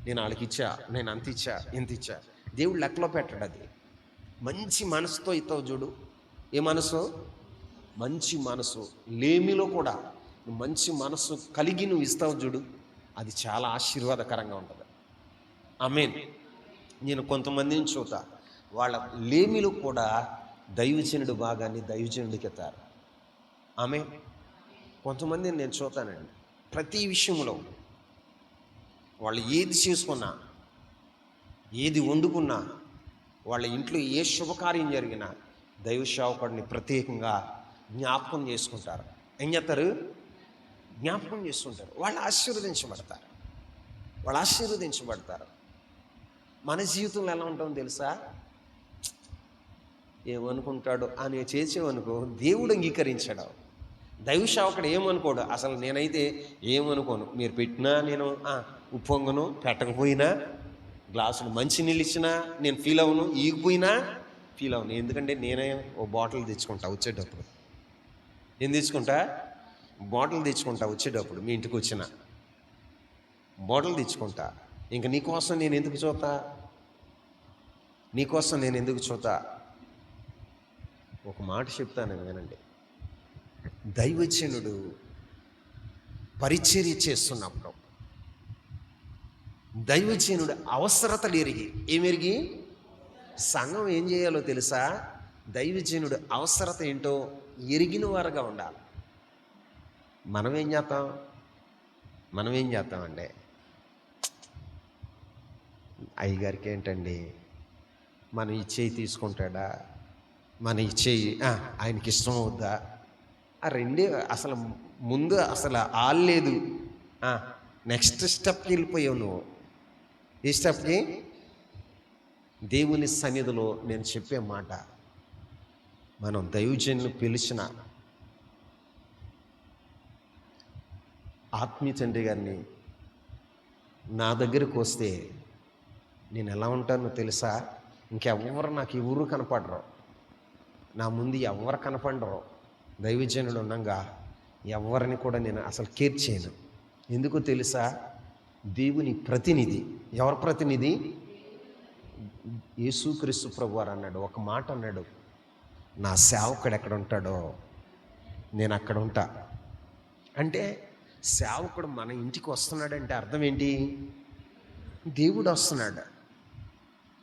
నేను వాళ్ళకి ఇచ్చా, నేను అంత ఇచ్చా, ఇంత ఇచ్చా. దేవుడు లెక్కలో పెట్టాడు. అది మంచి మనసుతో ఇస్తావు చూడు. ఏ మనసు? మంచి మనసు. లేమిలో కూడా మంచి మనసు కలిగి నువ్వు ఇస్తావు చూడు, అది చాలా ఆశీర్వాదకరంగా ఉంటుంది. ఆమేన్. నేను కొంతమందిని చూతా, వాళ్ళ లేమిలో కూడా దైవజనుడు భాగాన్ని దైవజనుడికి ఎత్తారు. ఆమేన్. కొంతమందిని నేను చూతానండి, ప్రతి విషయంలో వాళ్ళు ఏది చేసుకున్నా, ఏది వండుకున్నా, వాళ్ళ ఇంట్లో ఏ శుభకార్యం జరిగినా దైవ సేవకుడిని ప్రత్యేకంగా జ్ఞాపకం చేసుకుంటారు. ఏం చేస్తారు? జ్ఞాపకం చేసుకుంటారు. వాళ్ళు ఆశీర్వదించబడతారు. మన జీవితంలో ఎలా ఉంటామో తెలుసా? ఏమనుకుంటాడు అని చేసేవనుకో దేవుడు అంగీకరించాడు. దైవ సేవకుడు ఏమనుకోడు. అసలు నేనైతే ఏమనుకోను. మీరు పెట్టినా నేను ఉప్పొంగను, పెట్టకపోయినా గ్లాసులు మంచినీళ్ళు ఇచ్చినా నేను ఫీల్ అవ్వను, ఈగిపోయినా ఫీల్ అవ్వను. ఎందుకంటే నేనే ఓ బాటిల్ తెచ్చుకుంటా వచ్చేటప్పుడు. ఏం తెచ్చుకుంటా? బాటిల్ తెచ్చుకుంటా వచ్చేటప్పుడు. మీ ఇంటికి వచ్చిన బాటిల్ తెచ్చుకుంటా. ఇంక నీకోసం నేను ఎందుకు చూతా? ఒక మాట చెప్తాను వినండి. దైవజనుడు పరిచర్య చేస్తున్నప్పుడు దైవజనుడు అవసరతలు ఏమెరిగి సంఘం ఏం చేయాలో తెలుసా? దైవజనుడు అవసరత ఏంటో ఎరిగిన వారుగా ఉండాలి. మనం ఏం చేస్తామంటే అయ్యగారికి ఏంటండి, మనం ఇచ్చేయి తీసుకుంటాడా, మన ఇచ్చేయి ఆయనకి ఇష్టం అవుద్దా? ఆ రెండే అసలు ముందు అసలు ఆల్లేదు. నెక్స్ట్ స్టెప్కి వెళ్ళిపోయావు నువ్వు. ఈ స్టెప్కి దేవుని సన్నిధిలో నేను చెప్పే మాట, మనం దైవజనులు పిలిచిన ఆత్మీయ తండ్రి గారిని నా దగ్గరకు వస్తే నేను ఎలా ఉంటానో తెలుసా? ఇంకెవ్వరు నాకు ఎవరు కనపడరు, నా ముందు ఎవరు కనపడరు. దైవజనుడు ఉండగా ఎవరిని కూడా నేను అసలు కేర్ చేయను. ఎందుకో తెలుసా? దేవుని ప్రతినిధి. ఎవరి ప్రతినిధి? యేసుక్రీస్తు ప్రభువారు అన్నాడు, ఒక మాట అన్నాడు, నా సేవకుడు ఎక్కడ ఉంటాడో నేను అక్కడ ఉంటా. అంటే సేవకుడు మన ఇంటికి వస్తున్నాడంటే అర్థం ఏంటి? దేవుడు వస్తున్నాడు.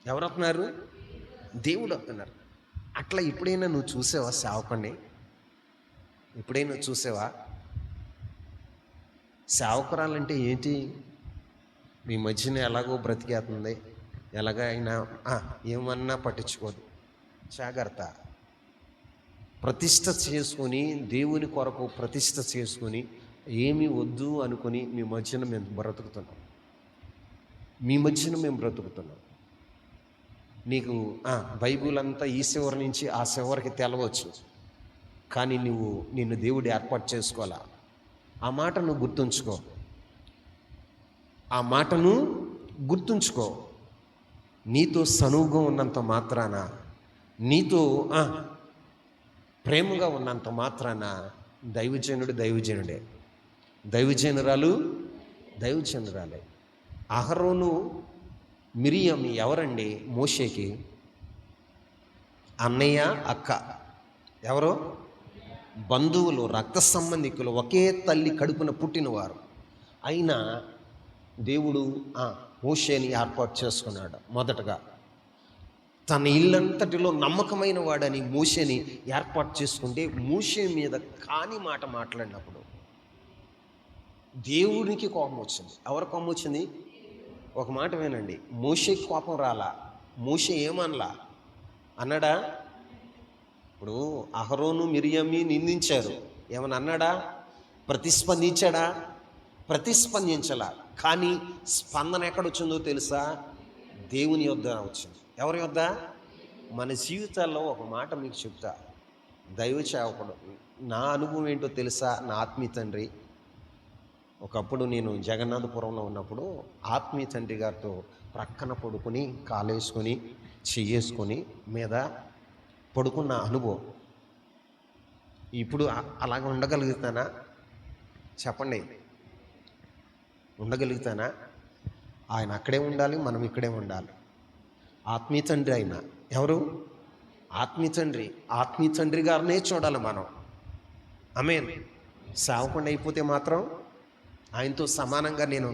ఎవరు వస్తున్నారు? దేవుడు వస్తున్నారు. అట్లా ఎప్పుడైనా నువ్వు చూసావా సేవకుడిని? ఎప్పుడైనా చూసావా? సేవకురాలంటే ఏంటి? మీ మధ్యన ఎలాగో బ్రతికేస్తుంది, ఎలాగైనా ఏమన్నా పట్టించుకోదు, జాగ్రత్త. ప్రతిష్ట చేసుకొని, దేవుని కొరకు ప్రతిష్ట చేసుకొని, ఏమీ వద్దు అనుకొని మీ మధ్యన మేము బ్రతుకుతున్నాం. నీకు బైబిల్ అంతా ఈ చివరి నుంచి ఆ చివరికి తెలవచ్చు, కానీ నిన్ను దేవుడు ఏర్పాటు చేసుకోవాలా. ఆ మాట నువ్వు గుర్తుంచుకో. ఆ మాటను గుర్తుంచుకో, నీతో సనువుగా ఉన్నంత మాత్రాన, నీతో ప్రేమగా ఉన్నంత మాత్రాన దైవజనుడు దైవజనుడే, దైవజనురాలు దైవజనురాలే. అహరోను మిరియం ఎవరండి? మోషేకి అన్నయ్య అక్క. ఎవరో బంధువులు, రక్త సంబంధికులు, ఒకే తల్లి కడుపున పుట్టినవారు. అయినా దేవుడు మోషేని ఏర్పాటు చేసుకున్నాడు. మొదటగా తన ఇల్లంతటిలో నమ్మకమైన వాడని మోషేని ఏర్పాటు చేసుకుంటే, మోషే మీద కాని మాట మాట్లాడినప్పుడు దేవునికి కోపం వచ్చింది. ఎవరి కోపం వచ్చింది? ఒక మాట వినండి, మోషేకి కోపం రాలా. మోషే ఏమనలా అన్నాడా? ఇప్పుడు అహరోను మిరియామి నిందించారు, ఏమని అన్నాడా? ప్రతిస్పందించాడా? ప్రతిస్పందించలా. కానీ స్పందన ఎక్కడొచ్చిందో తెలుసా? దేవుని యొద్ద వచ్చింది. ఎవరి యొద్ద? మన జీవితాల్లో ఒక మాట మీకు చెప్తా, దైవ సేవకుడు, నా అనుభవం ఏంటో తెలుసా? నా ఆత్మీయ తండ్రి, ఒకప్పుడు నేను జగన్నాథపురంలో ఉన్నప్పుడు ఆత్మీయ తండ్రి గారితో ప్రక్కన పడుకుని కాలేసుకొని చెయ్యేసుకొని మీద పడుకున్న అనుభవం. ఇప్పుడు అలాగ ఉండగలుగుతానా? చెప్పండి, ఉండగలుగుతానా? ఆయన అక్కడే ఉండాలి, మనం ఇక్కడే ఉండాలి. ఆత్మీయ తండ్రి ఆయన. ఎవరు? ఆత్మీయ తండ్రి. ఆత్మీయ తండ్రి గారినే చూడాలి మనం. ఆమేన్. సేవకుండా అయిపోతే మాత్రం ఆయనతో సమానంగా నేను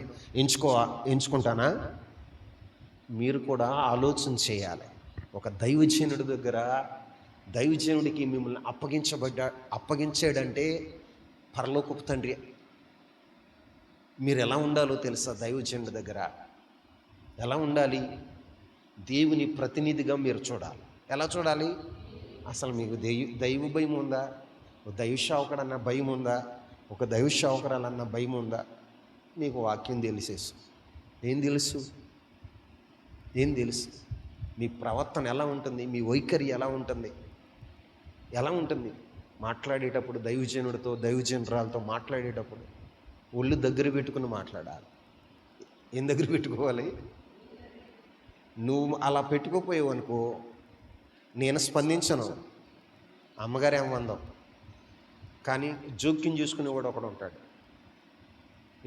ఎంచుకుంటానా? మీరు కూడా ఆలోచన చేయాలి. ఒక దైవజనుడి దగ్గర, దైవజనుడికి మిమ్మల్ని అప్పగించాడంటే పరలోకపు తండ్రి. మీరు ఎలా ఉండాలో తెలుసా? దైవజనుడి దగ్గర ఎలా ఉండాలి? దేవుని ప్రతినిధిగా మీరు చూడాలి. ఎలా చూడాలి? అసలు మీకు దైవ భయం ఉందా? ఒక దైవ సేవకుడన్న భయం ఉందా? ఒక దైవ సేవకురాలన్న భయం ఉందా? మీకు వాక్యం తెలిసేసు. ఏం తెలుసు? ఏం తెలుసు? మీ ప్రవర్తన ఎలా ఉంటుంది? మీ వైఖరి ఎలా ఉంటుంది? ఎలా ఉంటుంది? మాట్లాడేటప్పుడు దైవజనుడితో, దైవజనురాలతో మాట్లాడేటప్పుడు ఒళ్ళు దగ్గర పెట్టుకుని మాట్లాడాలి. ఏం దగ్గర పెట్టుకోవాలి? నువ్వు అలా పెట్టుకోపోయావు అనుకో, నేను స్పందించను, అమ్మగారు ఏమందాం. కానీ జోక్యం చేసుకునేవాడు ఒకడు ఉంటాడు.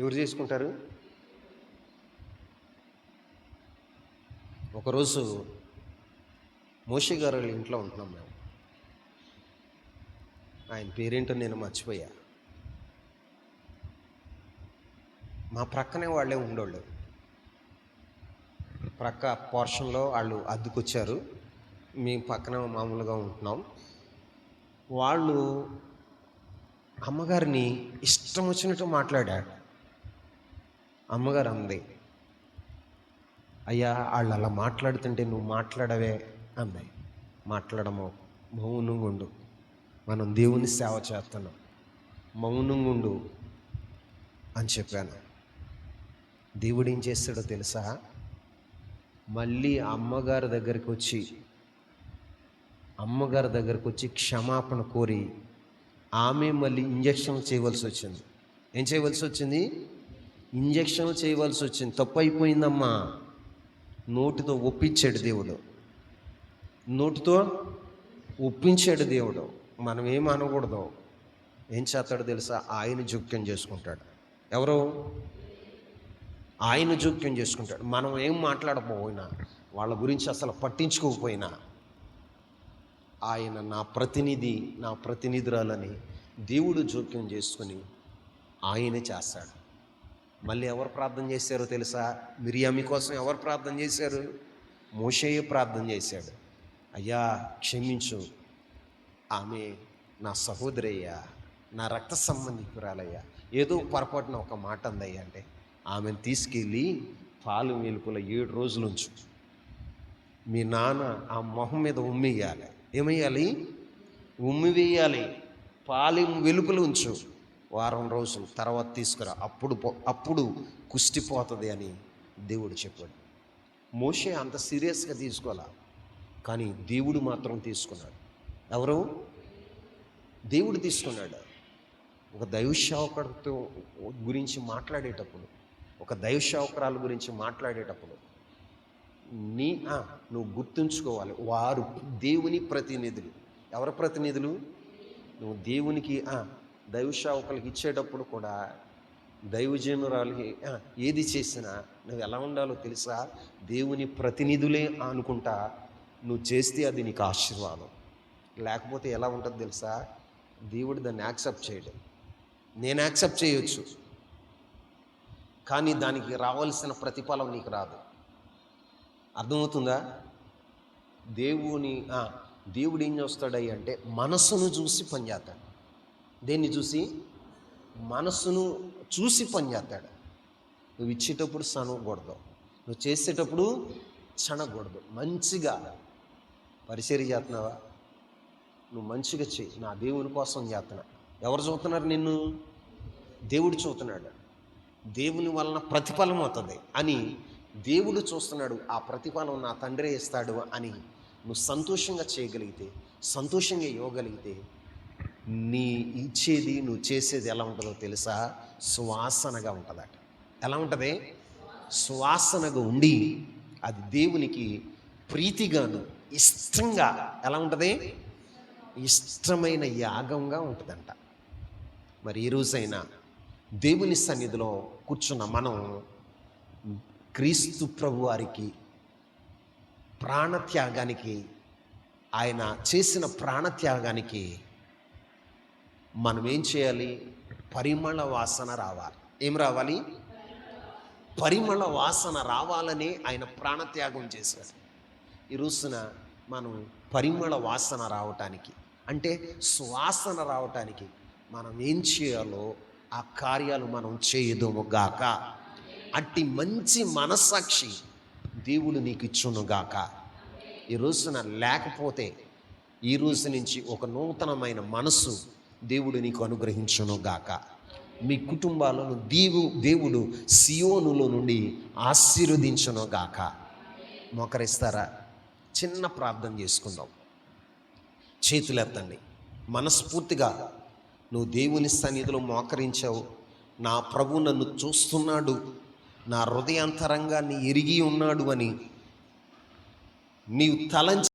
ఎవరు చేసుకుంటారు? ఒకరోజు మోషే గారు వాళ్ళ ఇంట్లో ఉంటున్నాం మేము. ఆయన పేరేంటో నేను మర్చిపోయా. మా ప్రక్కనే వాళ్ళే ఉండేవాళ్ళు. ప్రక్క పోర్షన్లో వాళ్ళు అద్దెకొచ్చారు, మేము పక్కన మామూలుగా ఉంటున్నాం. వాళ్ళు అమ్మగారిని ఇష్టం వచ్చినట్టు మాట్లాడాడు. అమ్మగారు అంది, అయ్యా వాళ్ళు అలా మాట్లాడుతుంటే నువ్వు మాట్లాడవే అంది. మాట్లాడము, మౌనంగా ఉండు, మనం దేవుని సేవ చేస్తున్నాం, మౌనంగా ఉండు అని చెప్పాను. దేవుడు ఏం చేస్తాడో తెలుసా? మళ్ళీ అమ్మగారి దగ్గరికి వచ్చి క్షమాపణ కోరి ఆమె మళ్ళీ ఇంజక్షన్ చేయవలసి వచ్చింది. ఏం చేయవలసి వచ్చింది? ఇంజక్షన్ చేయవలసి వచ్చింది. తప్పు అయిపోయిందమ్మా. నోటితో ఒప్పించాడు దేవుడు. నోటితో ఒప్పించాడు దేవుడు. మనం ఏం అనకూడదు. ఏం చేస్తాడో తెలుసా? ఆయన జోక్యం చేసుకుంటాడు. ఎవరు? ఆయన జోక్యం చేసుకుంటాడు. మనం ఏం మాట్లాడకపోయినా, వాళ్ళ గురించి అసలు పట్టించుకోకపోయినా, ఆయన నా ప్రతినిధురాలని దేవుడు జోక్యం చేసుకుని ఆయనే చేస్తాడు. మళ్ళీ ఎవరు ప్రార్థన చేశారో తెలుసా? మిరియామి కోసం ఎవరు ప్రార్థన చేశారు? మోషేయే ప్రార్థన చేశాడు. అయ్యా క్షమించు, ఆమె నా సహోదరయ్యా, నా రక్త సంబంధికురాలయ్యా, ఏదో పొరపాటున ఒక మాట అందయ్యా అంటే, ఆమెను తీసుకెళ్ళి పాలు వెలుపుల 7 రోజులు ఉంచు. మీ నాన్న ఆ మొహం మీద ఉమ్మేయాలి. ఏమేయాలి? ఉమ్మి వేయాలి. పాలు వెలుపులు ఉంచు, వారం రోజులు తర్వాత తీసుకురా, అప్పుడు కుష్టి పోతుంది అని దేవుడు చెప్పాడు. మోషే అంత సీరియస్గా తీసుకోవాలా, కానీ దేవుడు మాత్రం తీసుకున్నాడు. ఎవరు? దేవుడు తీసుకున్నాడు. ఒక దైవ సేవకుడితో గురించి మాట్లాడేటప్పుడు ఒక దైవ సేవకురాల గురించి మాట్లాడేటప్పుడు నువ్వు గుర్తుంచుకోవాలి, వారు దేవుని ప్రతినిధులు. ఎవరి ప్రతినిధులు? నువ్వు దేవునికి దైవ సేవకులకి ఇచ్చేటప్పుడు కూడా, దైవజనురాలకి ఏది చేసినా నువ్వు ఎలా ఉండాలో తెలుసా? దేవుని ప్రతినిధులే అనుకుంటా నువ్వు చేస్తే అది నీకు ఆశీర్వాదం. లేకపోతే ఎలా ఉంటుందో తెలుసా? దేవుడు దాన్ని యాక్సెప్ట్ చేయడం. నేను యాక్సెప్ట్ చేయొచ్చు, కానీ దానికి రావాల్సిన ప్రతిఫలం నీకు రాదు. అర్థమవుతుందా? దేవుడు ఏం చేస్తాడయ్య అంటే మనస్సును చూసి పనిచేస్తాడు. దేన్ని చూసి? మనస్సును చూసి పనిచేస్తాడు. నువ్వు ఇచ్చేటప్పుడు సనగకూడదు, నువ్వు చేసేటప్పుడు చనకూడదు. మంచిగా పరిచర్య చేస్తున్నావా? నువ్వు మంచిగా చెయ్యి. నా దేవుని కోసం చేస్తున్నా. ఎవరు చూస్తున్నారు నిన్ను? దేవుడు చూస్తున్నాడు. దేవుని వలన ప్రతిఫలం అవుతుంది అని దేవుడు చూస్తున్నాడు. ఆ ప్రతిఫలం నా తండ్రి ఇస్తాడు అని నువ్వు సంతోషంగా చేయగలిగితే, సంతోషంగా ఇవ్వగలిగితే, నీ ఇచ్చేది నువ్వు చేసేది ఎలా ఉంటుందో తెలుసా? సువాసనగా ఉంటుందట. ఎలా ఉంటుంది? సువాసనగా ఉండి అది దేవునికి ప్రీతిగాను ఇష్టంగా ఎలా ఉంటుంది? ఇష్టమైన యాగంగా ఉంటుందంట. మరి ఈ రోజైనా దేవుని సన్నిధిలో కూర్చున్న మనం క్రీస్తు ప్రభు వారికి ప్రాణత్యాగానికి, ఆయన చేసిన ప్రాణత్యాగానికి మనం ఏం చేయాలి? పరిమళ వాసన రావాలి. ఏం రావాలి? పరిమళ వాసన రావాలని ఆయన ప్రాణత్యాగం చేశారు. ఈ రోజున మనం పరిమళ వాసన రావటానికి, అంటే సువాసన రావటానికి మనం ఏం చేయాలో ఆ కార్యాలు మనం చేయదుము గాక. అట్టి మంచి మనస్సాక్షి దేవుడు నీకు ఇచ్చును గాక. ఈ రోజున లేకపోతే ఈ రోజు నుంచి ఒక నూతనమైన మనస్సు దేవుడు నీకు అనుగ్రహించును గాక. మీ కుటుంబాలను దేవుడు సియోనులో నుండి ఆశీర్వదించును గాక. మోకరిస్తారా? చిన్న ప్రార్థన చేసుకుందాం. చేతులెత్తండి. మనస్ఫూర్తిగా నువ్వు దేవుని సన్నిధిలో మోకరించావు. నా ప్రభు నన్ను చూస్తున్నాడు, నా హృదయాంతరంగాన్ని ఎరిగి ఉన్నాడు అని నీవు తలంచి